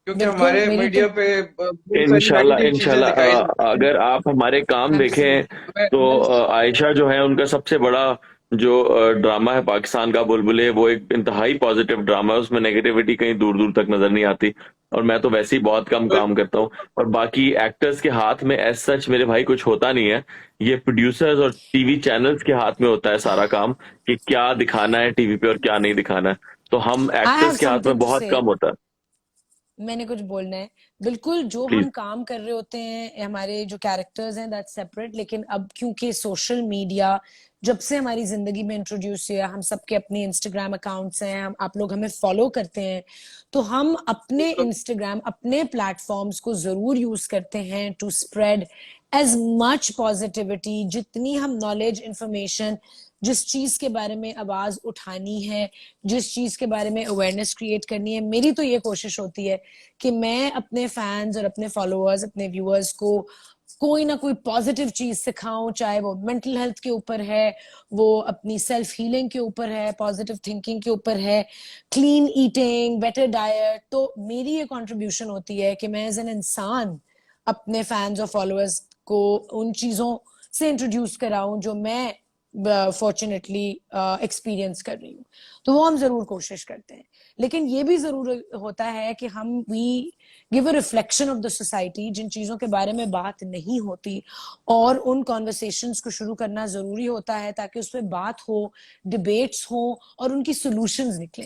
क्योंकि बिल्कुल, हमारे मेरी तो। मीडिया पे बहुत सारी इंशाल्लाह नेगेटिव चीजें इंशाल्लाह, दिखाई जाती हैं। अगर आप हमारे काम देखें एब्सोल्युटली। तो मैं आयशा जो है उनका सबसे बड़ा जो ड्रामा है पाकिस्तान का बुलबुले, वो एक इंतहाई पॉजिटिव ड्रामा है, उसमें नेगेटिविटी कहीं दूर दूर तक नजर नहीं आती। और मैं तो वैसे ही बहुत कम काम करता हूँ, और बाकी एक्टर्स के हाथ में एज सच मेरे भाई कुछ होता नहीं है। ये प्रोड्यूसर्स और टीवी चैनल्स के हाथ में होता है सारा काम, कि क्या दिखाना है टीवी पे और क्या नहीं दिखाना है। तो हम आई हैव एक्टर्स के हाथ में समथिंग टू बहुत से। कम होता है। मैंने कुछ बोलना है। बिल्कुल जो प्लीज। हम काम कर रहे होते हैं, हमारे जो कैरेक्टर्स हैं, दैट्स सेपरेट। लेकिन अब क्योंकि सोशल मीडिया जब से हमारी जिंदगी में इंट्रोड्यूस हुआ, हम सबके अपने इंस्टाग्राम अकाउंट्स हैं, हम आप लोग हमें फॉलो करते हैं, तो हम अपने इंस्टाग्राम, अपने प्लेटफॉर्म्स को जरूर यूज करते हैं to spread as much positivity. जितनी हम नॉलेज, इंफॉर्मेशन, जिस चीज के बारे में आवाज उठानी है, जिस चीज के बारे में अवेयरनेस क्रिएट करनी है, मेरी तो ये कोशिश होती है कि मैं अपने फैंस और अपने फॉलोअर्स, अपने व्यूअर्स को कोई ना कोई पॉजिटिव चीज सिखाऊं, चाहे वो मेंटल हेल्थ के ऊपर है, वो अपनी सेल्फ हीलिंग के ऊपर है, पॉजिटिव थिंकिंग के ऊपर है, क्लीन ईटिंग, बेटर डाइट। तो मेरी ये कंट्रीब्यूशन होती है कि मैं एज एन इंसान अपने फैंस और फॉलोअर्स को उन चीजों से इंट्रोड्यूस कराऊं जो मैं फॉर्चुनेटली एक्सपीरियंस कर रही हूँ। तो वो हम जरूर कोशिश करते हैं। लेकिन ये भी जरूर होता है कि हम we give a reflection of the society, जिन चीजों के बारे में बात नहीं होती, और उन कॉन्वर्सेशंस को शुरू करना जरूरी होता है ताकि उस पर बात हो, डिबेट्स हो और उनकी सॉल्यूशंस निकले।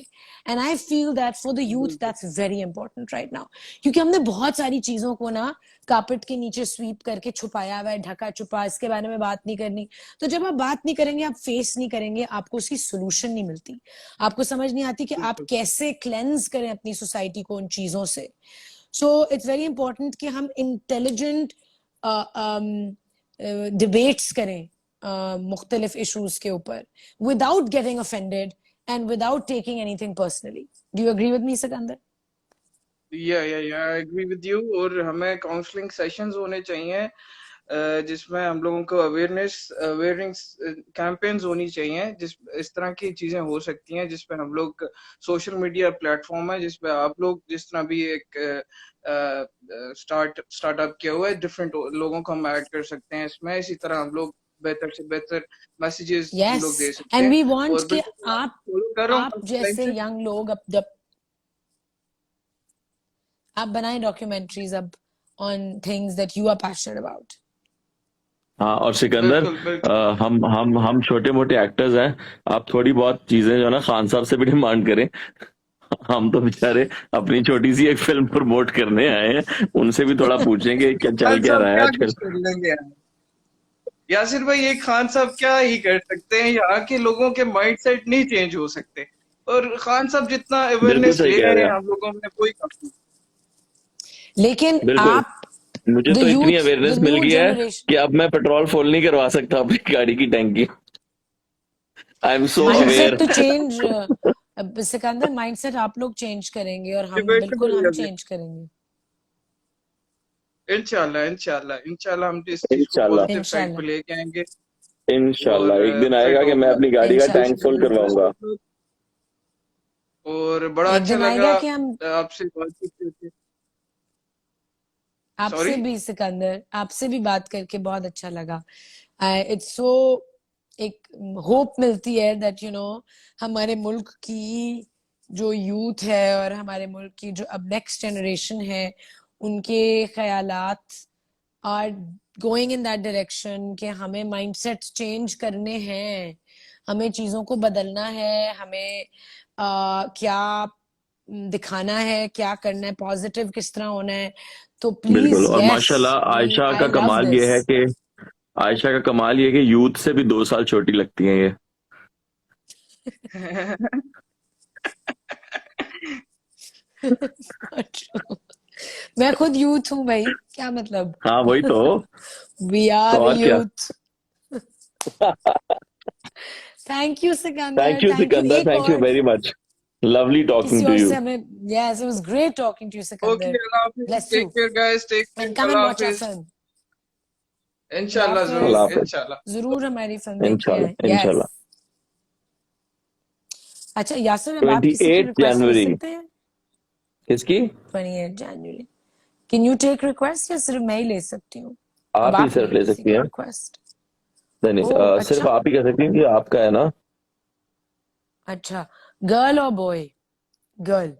And I feel that for the youth that's very important right now, क्योंकि हमने बहुत सारी चीजों को ना कार्पेट के नीचे स्वीप करके छुपाया हुआ है, ढका छुपा, इसके बारे में बात नहीं करनी। तो जब आप बात नहीं करेंगे, आप फेस नहीं करेंगे, आपको उसकी सोल्यूशन नहीं मिलती, आपको समझ नहीं आती कि आप कैसे क्लेंस करें अपनी सोसाइटी को उन चीजों से। सो इट्स वेरी इंपॉर्टेंट कि हम इंटेलिजेंट डिबेट्स करें मुख्तलिफ इशूज के ऊपर, without getting offended and without taking anything personally. Do you agree with me Sikandar? Yeah I agree with you. और हमें काउंसलिंग सेशंस होने चाहिए जिसमें हम लोगों को अवेयरनेस कैंपेन्स होनी चाहिए, जिस इस तरह की चीजें हो सकती हैं जिसपे हम लोग, सोशल मीडिया प्लेटफॉर्म है जिसपे आप लोग जिस तरह भी एक स्टार्टअप किया हुआ है, डिफरेंट लोगों को हम ऐड कर सकते हैं इसमें। इसी तरह हम लोग बेहतर से बेहतर मैसेजेस हम लोग दे यस, सकते एंड हैं। वी वांट और कि बिल्कुल मैं आप फॉलो कर रहा हूँ आप काफी टाइम जैसे से। यंग लोग अब जब आप बनाएं डॉक्यूमेंट्रीज अब on things that you are passionate about. हाँ, और सिकंदर, बिल्कुल बिल्कुल। हम छोटे मोटे एक्टर्स हैं। आप थोड़ी बहुत चीजें जो है ना खान साहब से भी डिमांड करें। हम तो बेचारे अपनी छोटी सी एक फिल्म प्रमोट करने आए हैं, उनसे भी थोड़ा पूछेंगे क्या चल खान क्या साहब रहा है क्या आजकल। कुछ कर लेंगे यार। यासिर भाई, ये खान साहब क्या ही कर सकते हैं, यहाँ के लोगों के माइंडसेट नहीं चेंज हो सकते। और खान साहब जितना बिल्कुल अवेयरनेस सही ले कह रहे रहे हैं हैं आप। हम लोगों में कोई कम नहीं। लेकिन बिल्कुल। आप, मुझे द तो इतनी youth, the awareness mill new गई है जनरेशन, कि अब मैं पेट्रोल फुल नहीं करवा सकता अपनी गाड़ी की टैंकी। I am so mindset aware. तो चेंज, सिकंदर माइंडसेट आप लोग चेंज करेंगे और हम बिल्कुल डिबेटेबल हम है। चेंज करेंगे। इंशाल्लाह इंशाल्लाह इंशाल्लाह हम इस चीज को इंशाल्लाह। पॉजिटिव साइड पे इंशाल्लाह, लेके आएंगे। इंशाल्लाह और एक दिन फिट आएगा कि मैं होगा अपनी गाड़ी का इंशाल्लाह। टैंक सोशल फुल मीडिया से करवाऊंगा। आप लोग। और बड़ा एक अच्छा दिन लगा आएगा कि हम आपसे बातचीत करके। आपसे सॉरी। भी, सिकंदर आपसे भी बात करके बहुत अच्छा लगा। इट्स सो, एक होप मिलती है दैट यू नो हमारे मुल्क की जो यूथ है और हमारे मुल्क की जो अब नेक्स्ट जनरेशन है, उनके ख्यालात are going in that direction कि हमें माइंडसेट चेंज करने हैं, हमें चीजों को बदलना है, हमें क्या दिखाना है, क्या करना है, पॉजिटिव किस तरह होना है। तो बिल्कुल। प्लीज, और यस, माशाल्लाह वी, आयशा का आई लव कमाल ये दिस। है कि यूथ से भी 2 साल छोटी लगती हैं ये। मैं खुद यूथ हूँ भाई, क्या मतलब। हाँ वही तो। वी तो आर और क्या। Youth. Thank you Sikandar, thank you thank you. Sikandar, एक थैंक यू और वेरी मच। लवली किसी टॉकिंग टू और यू। से हमें, yes, it was great talking to you okay, Sikandar. अल्लाह हाफिज, bless take you care guys, take and care, come and अल्लाह watch our हाफिज। फिल्म। अल्लाह इंशाल्लाह हाफिज। अल्लाह जरूर, हाफिज। इंशाल्लाह। जरूर हमारी फिल्म देख के आए, इंशाल्लाह यस। इंशाल्लाह। अच्छा यासर, अब आप किसी की 28 रिक्वेस्ट ले जनवरी। सकते हैं? किसकी? 28 जनवरी। कैन यू टेक रिक्वेस्ट या सिर्फ मैं ही ले सकती हूँ? अब आप ही आप सिर्फ ले ले किसी सकती का हैं। रिक्वेस्ट। नहीं नहीं, ओ सिर्फ अच्छा, आप ही कह सकती हैं कि आपका है ना। अच्छा। गर्ल और boy? Girl.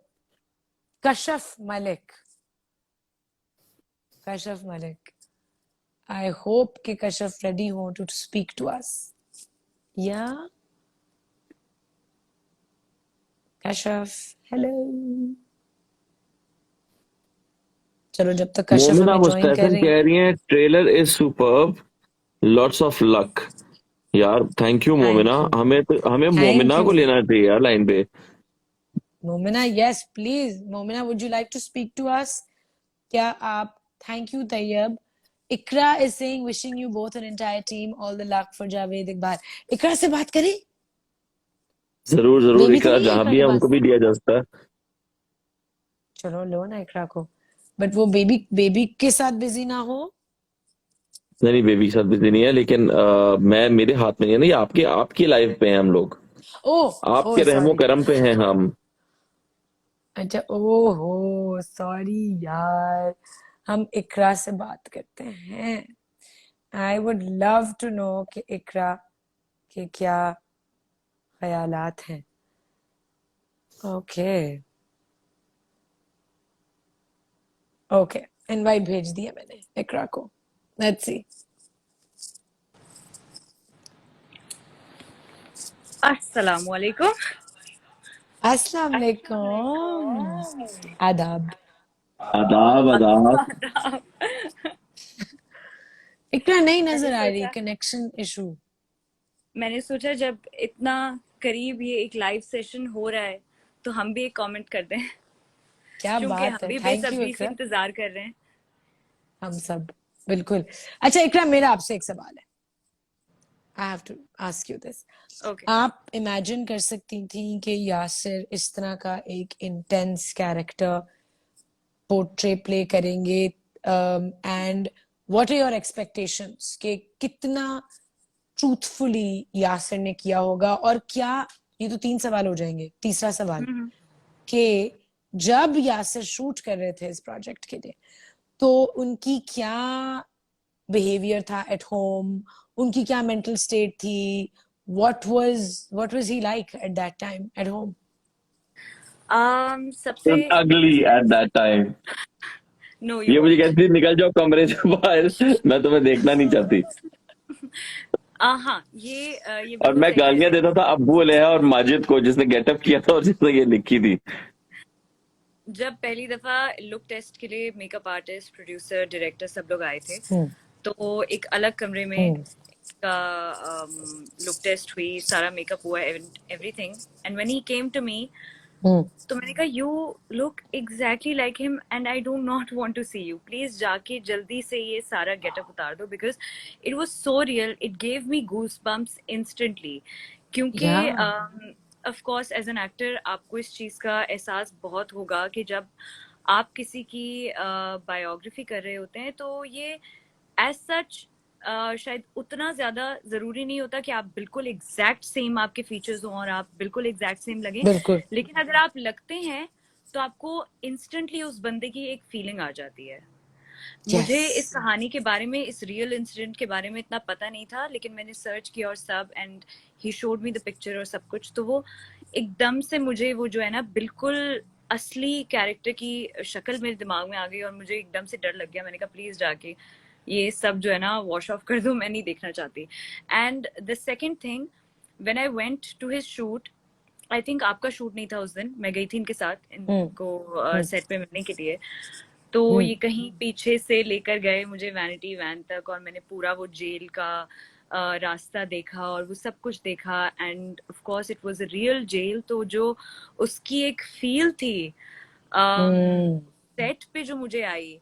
Kashaf Malik. Kashaf Malik. I hope कि कशफ रेडी हो टू स्पीक टू अस। या कशफ, हेलो। चलो जब तक कश्यप मोमिना हमें ज्वाइन कर मुस्तैसन रही कह हैं। रही हैं trailer is superb, lots of luck. यार thank you Momina, thank you, हमें थैंक मोमिना को यू लेना चाहिए यार लाइन पे। Momina. Yes please Momina, would you like to speak to us? क्या आप? Thank you Tayyab. Iqra is saying wishing you both an entire team all the luck for Javed Iqbal. Iqra से बात करें? जरूर जरूर, बेबी तो इकरा नहीं है जहां इकरा भी के है पास? उनको भी दिया जा सकता है। चलो लो ना इकरा को, बट वो बेबी बेबी के साथ बिजी ना हो। नहीं नहीं, बेबी के साथ बिजी नहीं है, लेकिन मैं मेरे हाथ में नहीं है ना, ये आपके आपकी लाइफ पे हैं हम लोग, ओह आपके ओह रहमो सॉरी, करम पे हैं हम। अच्छा ओहो सॉरी यार, हम इकरा से बात करते हैं। I would love to know कि इकरा के क्या ख्यालात हैं। ओके ओके, इनवाइट भेज दिया मैंने इकरा को, लेट्स सी। अस्सलाम वालेकुम। अस्सलाम वालेकुम, आदाब। आदाब आदाब। इकरा नहीं मैंने नजर आ रही, सोचा कनेक्शन इशू। मैंने सोचा जब इतना करीब ये एक लाइव सेशन हो रहा है तो हम भी एक कमेंट कर दें, क्या क्योंकि बात हम है, भी थैंक यू बेसब्री से इकरा। इंतजार कर रहे हैं। हम सब बिल्कुल। अच्छा इकरा, मेरा आपसे एक सवाल है, I have to ask you this. Okay. आप इमेजिन कर सकती थी कि यासिर इस तरह का एक इंटेंस कैरेक्टर पोर्ट्रे प्ले करेंगे, and what are your expectations कि कितना ट्रूथफुली यासिर ने किया होगा? और क्या, ये तो 3 सवाल हो जाएंगे, तीसरा सवाल हम्म। कि जब यासिर शूट कर रहे थे इस प्रोजेक्ट के लिए, तो उनकी क्या बिहेवियर था एट होम, उनकी क्या मेंटल स्टेट थी, what was he like at that time at home? सबसे अगली at that time, no you ये मुझे वोंट। कहती थी निकल जाओ कमरे से बाहर, मैं तुम्हें देखना नहीं चाहती। हाँ, ये और बिल्कुल मैं सही कह गालियां रहे हैं। देता था अब्बू अलैहा और माजिद को, जिसने गेटअप किया था और जिसने ये लिखी थी। जब पहली दफा लुक टेस्ट के लिए मेकअप आर्टिस्ट, प्रोड्यूसर, डायरेक्टर सब लोग आए थे, हम्म तो एक अलग कमरे में हम्म का लुक टेस्ट हुई, सारा मेकअप हुआ, everything. And when he came to me, hmm तो मैंने कहा you look exactly like him and I do not want to see you, please जाके जल्दी से ये सारा गेटअप उतार दो, because it was so real, it gave me goose bumps instantly. क्योंकि या of course as an actor आपको इस चीज का एहसास बहुत होगा कि जब आप किसी की बायोग्राफी कर रहे होते हैं तो ये एज सच शायद उतना ज्यादा जरूरी नहीं होता कि आप बिल्कुल एग्जैक्ट सेम आपके फीचर्स हों और आप बिल्कुल एग्जैक्ट सेम लगें, बिल्कुल। लेकिन अगर आप लगते हैं तो आपको इंस्टेंटली उस बंदे की एक फीलिंग आ जाती है। यस मुझे इस कहानी के बारे में, इस रियल इंसिडेंट के बारे में इतना पता नहीं था, लेकिन मैंने सर्च किया और सब, and he showed me the picture और सब कुछ, तो वो एकदम से मुझे वो जो है ना बिल्कुल असली कैरेक्टर की शक्ल मेरे दिमाग में आ गई और मुझे एकदम से डर लग गया। मैंने कहा प्लीज जाके ये सब जो है ना वॉश ऑफ कर दो, मैं नहीं देखना चाहती। And the second thing, when I went to his shoot, I think आपका शूट नहीं था उस दिन, मैं गई थी इनके साथ हम्म इनको हम्म सेट पे मिलने के लिए। तो हम्म ये कहीं पीछे से लेकर गए मुझे वैनिटी वैन तक और मैंने पूरा वो जेल का रास्ता देखा और वो सब कुछ देखा, and of course it was a real jail. तो जो उसकी एक फील थी हम्म सेट पे जो मुझे आई,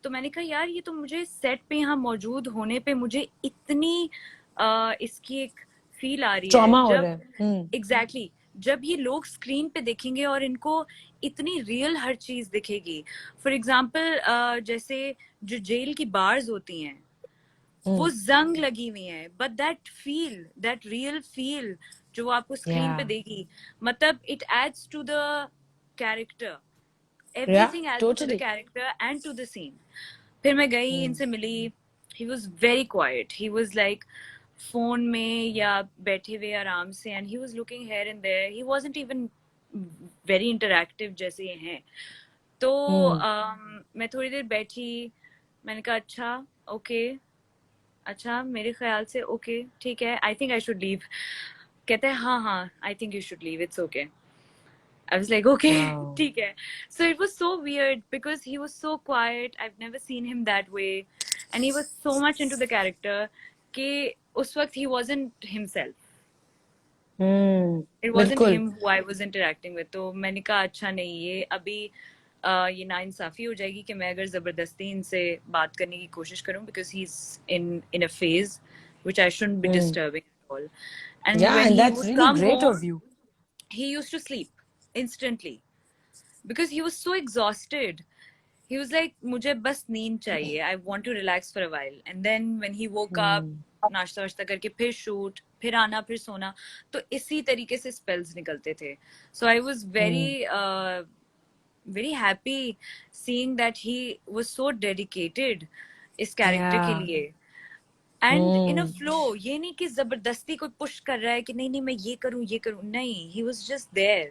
तो मैंने कहा यार ये तो मुझे सेट पे यहाँ मौजूद होने पे मुझे इतनी इसकी एक फील आ रही है। ट्रॉमा हो रहा जब है। एग्जैक्टली जब ये लोग स्क्रीन पे देखेंगे और इनको इतनी रियल हर चीज दिखेगी। फॉर एग्जाम्पल जैसे जो जेल की बार्स होती हैं वो हम्म जंग लगी हुई है, बट दैट रियल फील जो वो आपको या स्क्रीन पे देगी, मतलब it adds to the character, या everything adds to the totally. Character and to the scene. फिर मैं गई, इनसे मिली, he was very quiet, he was like phone में या बैठे हुए आराम से, and he was looking here and there, he wasn't even very interactive जैसे ये हैं। तो मैं थोड़ी देर बैठी, मैंने कहा अच्छा ओके, अच्छा मेरे ख्याल से ओके ठीक है, I think I should leave. कहते हैं हाँ हाँ I think you should leave, it's okay. I was like, okay, Wow. ठीक है. So it was so weird because he was so quiet. I've never seen him that way, and he was so much into the character कि उस वक्त he wasn't himself. It wasn't बिल्कुल. him who I was interacting with. तो मैंने कहा अच्छा नहीं, ये अभी ये नाइंसाफी हो जाएगी कि मैं अगर जबरदस्ती इनसे बात करने की कोशिश करूं because he's in a phase which I shouldn't be disturbing at all. And Yeah, when and he that's would really come great home, of you. he used to sleep instantly because he was so exhausted. He was like, मुझे बस नींद चाहिए. I want to relax for a while. And then when he woke up, नाश्ता वाश्ता करके फिर shoot, फिर आना, फिर सोना. तो इसी तरीके से स्पेल्स निकलते थे. So I was very happy seeing that he was so dedicated इस कैरेक्टर के Yeah. लिए. And in a flow, ये नहीं कि जबरदस्ती कोई पुश कर रहा है कि नहीं नहीं मैं ये करूं. नहीं, he was just there.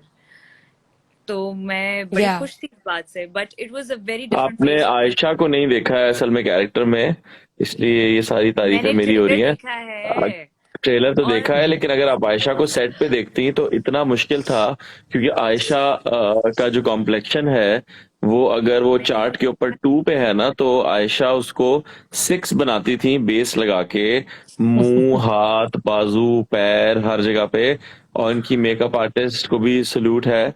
तो मैं बड़ी Yeah. खुश थी इस बात से. But it was a very different आपने phase for me. आयशा को नहीं देखा है असल में कैरेक्टर में, इसलिए ये सारी तारीफें मैंने मेरी हो रही ट्रेलर हैं. देखा है ट्रेलर तो और देखा है, लेकिन अगर आप आयशा को सेट पे देखती हैं तो इतना मुश्किल था, क्योंकि आयशा का जो कॉम्प्लेक्शन है वो अगर वो चार्ट के ऊपर 2 पे है ना, तो आयशा उसको 6 बनाती थी बेस लगा के, मुंह, हाथ, बाजू, पैर, हर जगह पे. और इनकी मेकअप आर्टिस्ट को भी सल्यूट है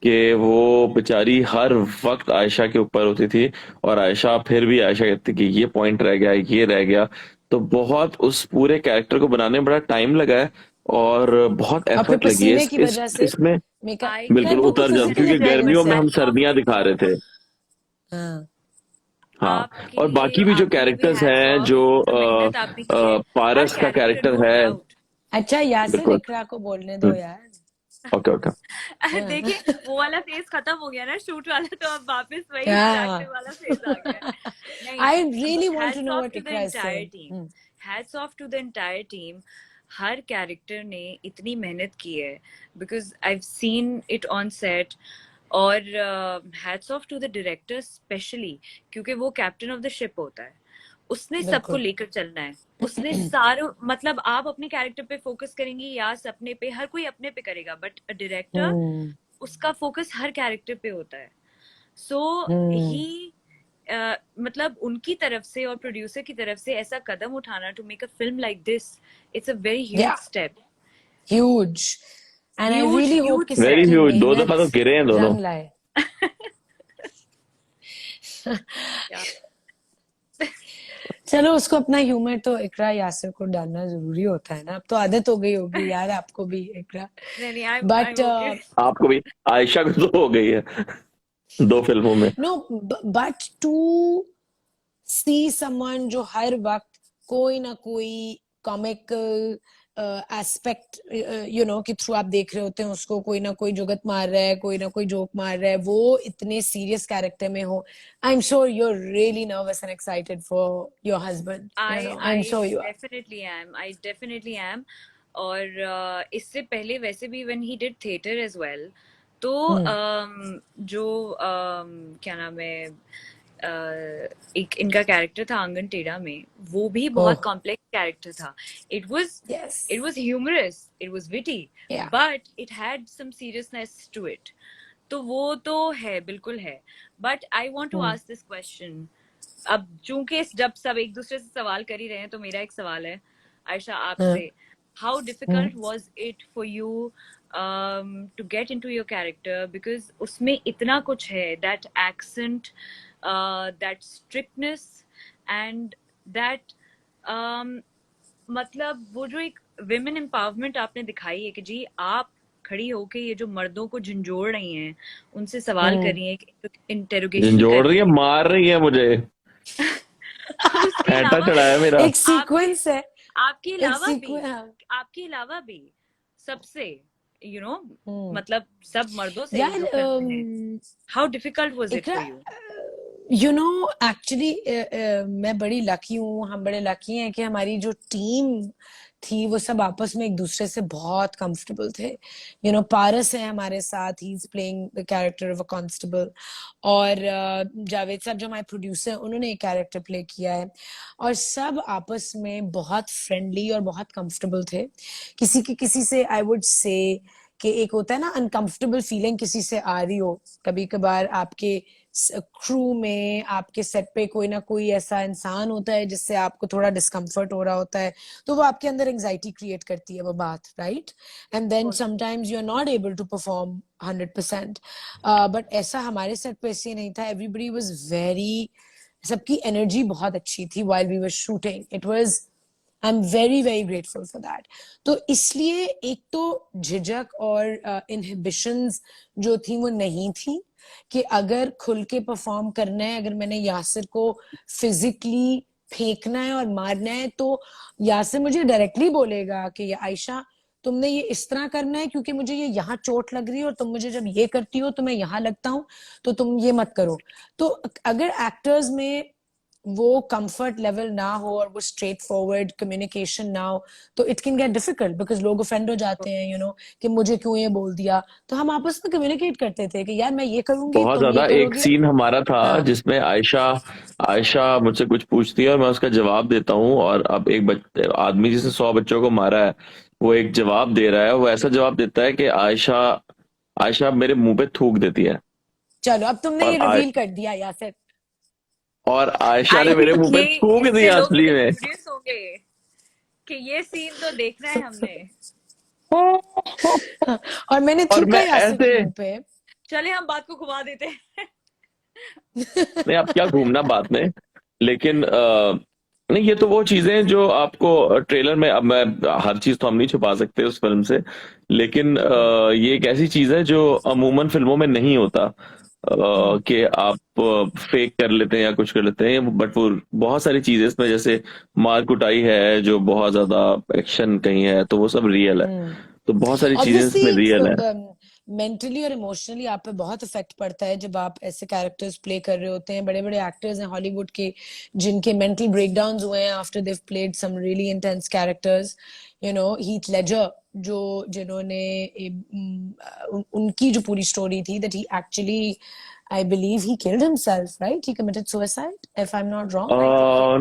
कि वो बेचारी हर वक्त आयशा के ऊपर होती थी, और आयशा फिर भी आयशा कहती कि ये पॉइंट रह गया, ये रह गया. तो बहुत उस पूरे कैरेक्टर को बनाने में बड़ा टाइम लगा है और बहुत अपने एफर्ट लगी है पसीने की वजह से इसमें. मेकअप I बिल्कुल वो तो उतर जाओ, फिजिकली क्योंकि टाइम गर्मियों में हम hats off सर्दियां to दिखा you. रहे थे. हाँ. हाँ, आपके और बाकी भी जो आपके लिए भी कैरेक्टर्स hats हैं, off. जो मेहनत आपने की है. हर पारस का कैरेक्टर कैरेक्टर no है. doubt. अच्छा, यासिर बिल्कुल. इकरा को बोलने दो यार. Okay okay. देखिए वो वाला फेज खत्म हो गया ना शूट वाला, तो अब वापस वही Yeah. इंटरैक्टिव वाला फेज आ गया. नहीं, I really want to hats know off what to the Ikra is entire saying. team. Hats off to the entire team. Her character ने इतनी मेहनत की है because I've seen it on set. और hats off to the director especially क्योंकि वो captain of the ship होता है. उसने सबको लेकर चलना है. उसने सारों मतलब आप अपने कैरेक्टर पे फोकस करेंगी या अपने पे, हर कोई अपने पे करेगा, बट अ डायरेक्टर उसका फोकस हर कैरेक्टर पे होता है. सो ही मतलब उनकी तरफ से और प्रोड्यूसर की तरफ से ऐसा कदम उठाना to make a film like this, it's a very huge step. Huge. And I really hope कि वेरी सबकी ह्यूज. 2 मेहनत दफा तो गिरे हैं दोनों. रंग लाए. चलो, उसको अपना ह्यूमर तो इकरा यासिर को डालना जरूरी होता है ना. अब तो आदत हो गई होगी यार आपको भी इकरा. नहीं, But आपको भी, आयशा को तो हो गई है 2 फिल्मों में. no, but to see someone जो हर वक्त कोई ना कोई comical एस्पेक्ट कि थ्रू आप देख रहे होते हैं उसको, कोई ना कोई जुगत मार रहा है, कोई ना कोई जोक मार रहा है, वो इतने सीरियस कैरेक्टर में हो. I am sure you are really nervous and excited for your husband. I am sure you are. I definitely am. और इससे पहले वैसे भी when he did theater as well, तो जो क्या नाम है, एक इनका कैरेक्टर था आंगन टेढ़ा में, वो भी बहुत कॉम्प्लेक्स कैरेक्टर था. It was humorous, it was witty, but it had some seriousness to it. तो वो तो है, बिल्कुल है. But I want to ask this question. अब चूंकि जब सब एक दूसरे से सवाल कर ही रहे हैं, तो मेरा एक सवाल है आयशा आपसे. How difficult was it for you to get into your character, because उसमें इतना कुछ है, that accent, that strictness and that मतलब वो जो एक women empowerment आपने दिखाई है कि जी आप खड़ी होके ये जो मर्दों को झंझोड़ रही हैं, उनसे सवाल कर रही हैं, इंटेरोगेशन झंझोड़ रही है, मार रही है मुझे. उसके हैटा चढ़ाया मेरा. एक सीक्वेंस है. आपके अलावा भी सबसे मतलब सब मर्दों से यार how difficult was it for you? Actually मैं बड़ी लकी हूँ, हम बड़े लकी हैं कि हमारी जो टीम थी वो सब आपस में एक दूसरे से बहुत कंफर्टेबल थे. पारस है हमारे साथ, he is playing the character of a constable, और जावेद साहब जो हमारे प्रोड्यूसर, उन्होंने एक कैरेक्टर प्ले किया है, और सब आपस में बहुत फ्रेंडली और बहुत कंफर्टेबल थे. किसी से आई वुड से कि एक होता है ना अनकंफर्टेबल फीलिंग किसी से आ रही हो, कभी कभार आपके क्रू में, आपके सेट पे कोई ना कोई ऐसा इंसान होता है जिससे आपको थोड़ा डिस्कम्फर्ट हो रहा होता है, तो वो आपके अंदर एंजाइटी क्रिएट करती है वो बात, right? And then sometimes you are not able to perform 100%, but ऐसा हमारे सेट पे ऐसे नहीं था. एवरीबडी वाज वेरी, सबकी एनर्जी बहुत अच्छी थी while we were shooting. It was, I'm very very grateful for that. तो इसलिए एक तो झिझक और इनहिबिशंस जो थी वो नहीं थी कि अगर खुल के परफॉर्म करना है, अगर मैंने यासिर को फिजिकली फेंकना है और मारना है तो यासिर मुझे डायरेक्टली बोलेगा कि ये आयशा तुमने ये इस तरह करना है क्योंकि मुझे ये यहाँ चोट लग रही है और तुम मुझे जब ये करती हो तो मैं यहाँ लगता हूँ, तो तुम ये मत करो. तो अगर एक्टर्स में वो कंफर्ट लेवल ना हो और वो स्ट्रेट फॉरवर्ड कम्युनिकेशन ना हो तो it can get difficult because लोग ऑफेंड हो जाते हैं, यू नो, कि मुझे क्यों ये बोल दिया. तो हम आपस में कम्युनिकेट करते थे कि यार मैं ये करूंगी, बहुत तुम ये ज्यादा. एक करोगे. सीन हमारा था हाँ. जिसमें आयशा आयशा मुझसे कुछ पूछती है और मैं उसका जवाब देता हूँ, और अब एक आदमी जिसने 100 बच्चों को मारा है वो एक जवाब दे रहा है, वो ऐसा जवाब देता है कि आयशा आयशा मेरे मुंह पे थूक देती है. चलो अब तुमने और ये रिवील कर दिया यासिर. और आयशा ने आई मेरे थिंक मुंह पे ये थूक इससे दिया लोग असली में. क्यूरियस होंगे कि ये सीन तो देखना है हमने. और मैंने और थूका मैं यासिर के ऐसे, मुंह पे. चले हम बात को घुमा देते हैं. नहीं अब क्या घूमना बात में, लेकिन नहीं ये तो वो चीजें जो आपको ट्रेलर में, अब मैं हर चीज तो हम नहीं छुपा सकते उस फिल्म से, लेकिन ये एक ऐसी चीज है जो अमूमन फिल्मों में नहीं होता, कि आप फेक कर लेते हैं या कुछ कर लेते हैं, बट वो बहुत सारी चीजें इसमें, जैसे मार कुटाई है जो बहुत ज्यादा एक्शन कहीं है, तो वो सब रियल है. तो बहुत सारी चीजें इसमें रियल है. ऑब्वियसली मेंटली और इमोशनली आप पे बहुत इफेक्ट पड़ता है जब आप ऐसे कैरेक्टर्स प्ले कर रहे होते हैं. बड़े बड़े एक्टर्स हैं हॉलीवुड के जिनके मेंटल ब्रेकडाउन्स हुए हैं after they've played some really intense characters. You know, Heath Ledger जो जिन्होंने उनकी जो पूरी स्टोरी थी that he actually, I believe he killed himself, right? He committed suicide, if I'm not wrong.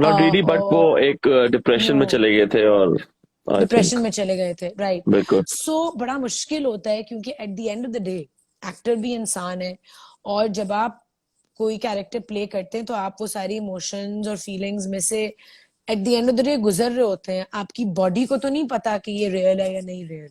Not really, but वो एक depression में No. चले गए थे और आई डिप्रेशन थिंक में चले गए थे, राइट? बिल्कुल सो बड़ा मुश्किल होता है क्योंकि at the end of the day actor भी इंसान है, और जब आप कोई कैरेक्टर प्ले करते हैं तो आप वो सारी इमोशंस और फीलिंग्स में से at the end of the day गुजर रहे होते हैं. आपकी बॉडी को तो नहीं पता कि ये रियल है या नहीं रियल.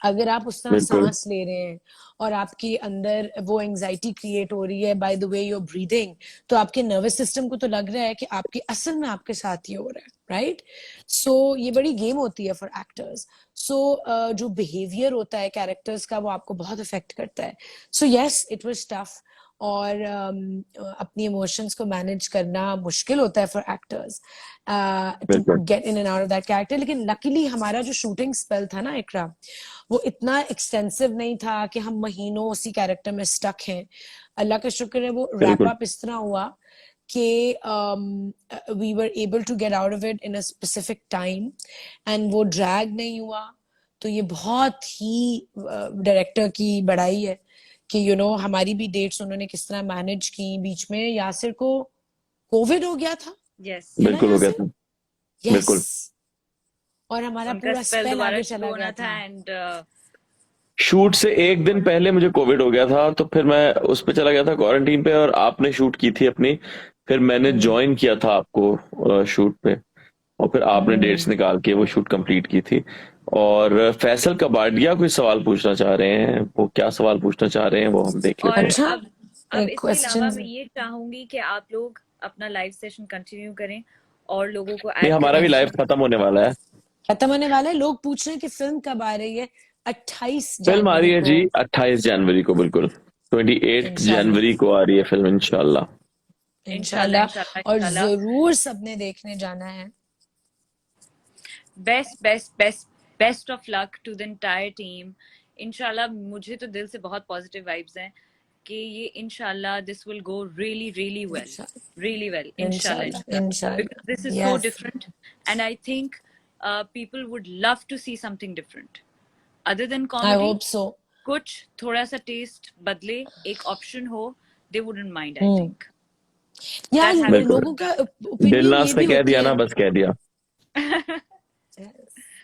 अगर आप उस तरह बिल्कुल सांस ले रहे हैं और आपके अंदर वो एंजाइटी क्रिएट हो रही है by the way you are breathing, तो आपके नर्वस सिस्टम को तो लग रहा है कि आपके असल में आपके साथ ही हो रहा है, राइट? सो ये बड़ी गेम होती है फॉर एक्टर्स. सो जो बिहेवियर होता है कैरेक्टर्स का वो आपको बहुत इफेक्ट करता है. So yes, it was tough, और अपनी इमोशंस को मैनेज करना मुश्किल होता है फॉर एक्टर्स टू बिल्कुल get in and out of that character. लेकिन लकीली हमारा जो शूटिंग स्पेल था ना इकरा, वो इतना एक्सटेंसिव नहीं था कि हम महीनों उसी कैरेक्टर में स्टक हैं. अल्लाह का शुक्र है वो रैप बिल्कुल अप इस तरह हुआ कि we were able to get out of it in a specific time, and वो ड्रैग नहीं हुआ. तो ये बहुत ही डायरेक्टर की बड़ाई है कि यू नो हमारी भी डेट्स उन्होंने किस तरह मैनेज की. बीच में यासिर को कोविड हो गया था, यस, है ना बिल्कुल हो गया यासिर? था. बिल्कुल. यस, और हमारा उनका पूरा स्पेल स्पेल दोबारा आगे शुरू चला होना गया था. था. एंड शूट से एक दिन पहले मुझे कोविड हो गया था, तो फिर मैं उस पे चला गया था क्वारंटीन पे, और आपने शूट की थी अपनी, फिर मैंने ज्वाइन किया था आपको शूट पे, और फिर आपने डेट्स निकाल के वो शूट कंप्लीट की थी. और फैसल कबाडिया कोई सवाल पूछना चाह रहे हैं, वो क्या सवाल पूछना चाह रहे हैं वो हम देख लेते और हैं. अच्छा, अब इसके क्वेश्चन. अलावा मैं ये चाहूंगी कि आप लोग अपना लाइव सेशन कंटिन्यू करें और लोगों को नहीं ऐड हमारा भी करें. लाइव खत्म होने वाला है. खत्म होने वाला है. लोग पूछ रहे हैं कि फिल्म कब आ रही है. 28 फिल्म आ रही जनवरी है को. जी 28 जनवरी को, बिल्कुल 28 इंशाल्लाह, जनवरी को आ रही है फिल्म, इंशाल्लाह. इंशाल्लाह, इंशाल्लाह, और इंशाल्लाह. जरूर सबने देखने जाना है. Best of luck to the entire team. इंशाल्लाह, मुझे तो दिल से बहुत पॉजिटिव वाइब्स हैं कि ये इंशाल्लाह this will go really really well, really well, inshallah, इंशाल्लाह. because this is so Yes. different, and I think people would love to see something different other than I comedy. hope so. कुछ थोड़ा सा test बदले, एक option हो, they wouldn't mind, I think. यार That लोगों का ओपिनियन दिलनाज ये ने भी कह होती दिया है. ना, बस कह दिया.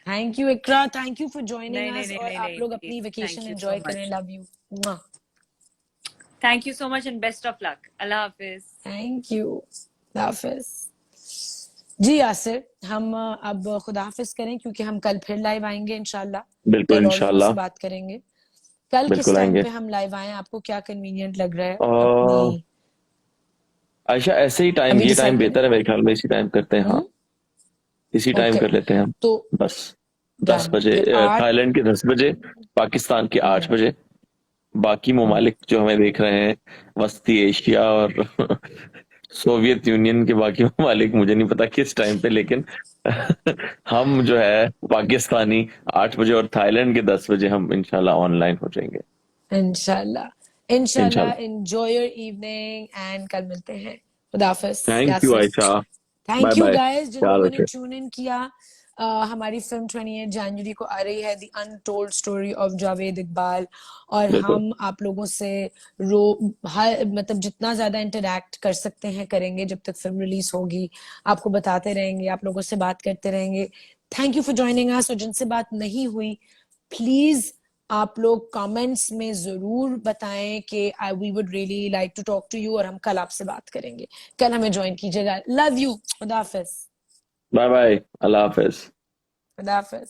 Thank you Iqra, thank you for नहीं जॉइनिंग नहीं अस, नहीं और नहीं आप नहीं लोग प्लीज अपनी thank vacation you so enjoy करें. Much love you. Thank you so much and best of luck अल्लाह हाफिज थैंक यू. हाफिज. जी यासिर, हम अब खुदा हाफिज करें क्योंकि हम कल फिर लाइव आएंगे इंशाल्लाह. बिल्कुल कल और लोगों से इंशाल्लाह. बात करेंगे. कल किस बिल्कुल टाइम आएंगे. पे हम लाइव आए, आपको क्या कन्वीनियंट लग रहा है अह, अपनी? आयशा ऐसे ही टाइम, अभी ये टाइम डिसाइड करें. बेहतर है मेरे ख्याल में, इसी टाइम करते हैं. हाँ, इसी टाइम ओके, कर लेते हैं हम. तो बस 10 डन. बजे फिर 8. थाईलैंड के 10 बजे, पाकिस्तान के 8 बजे. बाकी ममालिक जो हमें देख रहे हैं, वस्ती एशिया और सोवियत यूनियन के बाकी ममालिक, मुझे नहीं पता किस टाइम पे, लेकिन हम जो है पाकिस्तानी 8 बजे और थाईलैंड के 10 बजे हम इंशाल्लाह ऑनलाइन हो जाएंगे. इंशाल्लाह. इंशाल्लाह. इंशाल्लाह. एंजॉय योर इवनिंग एंड कल मिलते हैं. खुदा हाफिज thank you Yasir. Ayesha. Bye thank you bye. Guys जिन ख्याल लोगों ने रखें. ट्यून इन किया. हमारी फिल्म 28 जनवरी को आ रही है, the untold story of Javed Iqbal, और बिल्कुल. हम आप लोगों से हर मतलब जितना ज्यादा इंटरेक्ट कर सकते हैं करेंगे जब तक फिल्म रिलीज होगी. आपको बताते रहेंगे, आप लोगों से बात करते रहेंगे. Thank you for joining us. और जिनसे बात नहीं हुई, प्लीज आप लोग कमेंट्स में जरूर बताएं कि we would really like to talk to you, और हम कल आपसे बात करेंगे. कल हमें ज्वाइन कीजिएगा. Love you. खुदा हाफिज. Bye bye. अल्लाह हाफिज. खुदा हाफिज.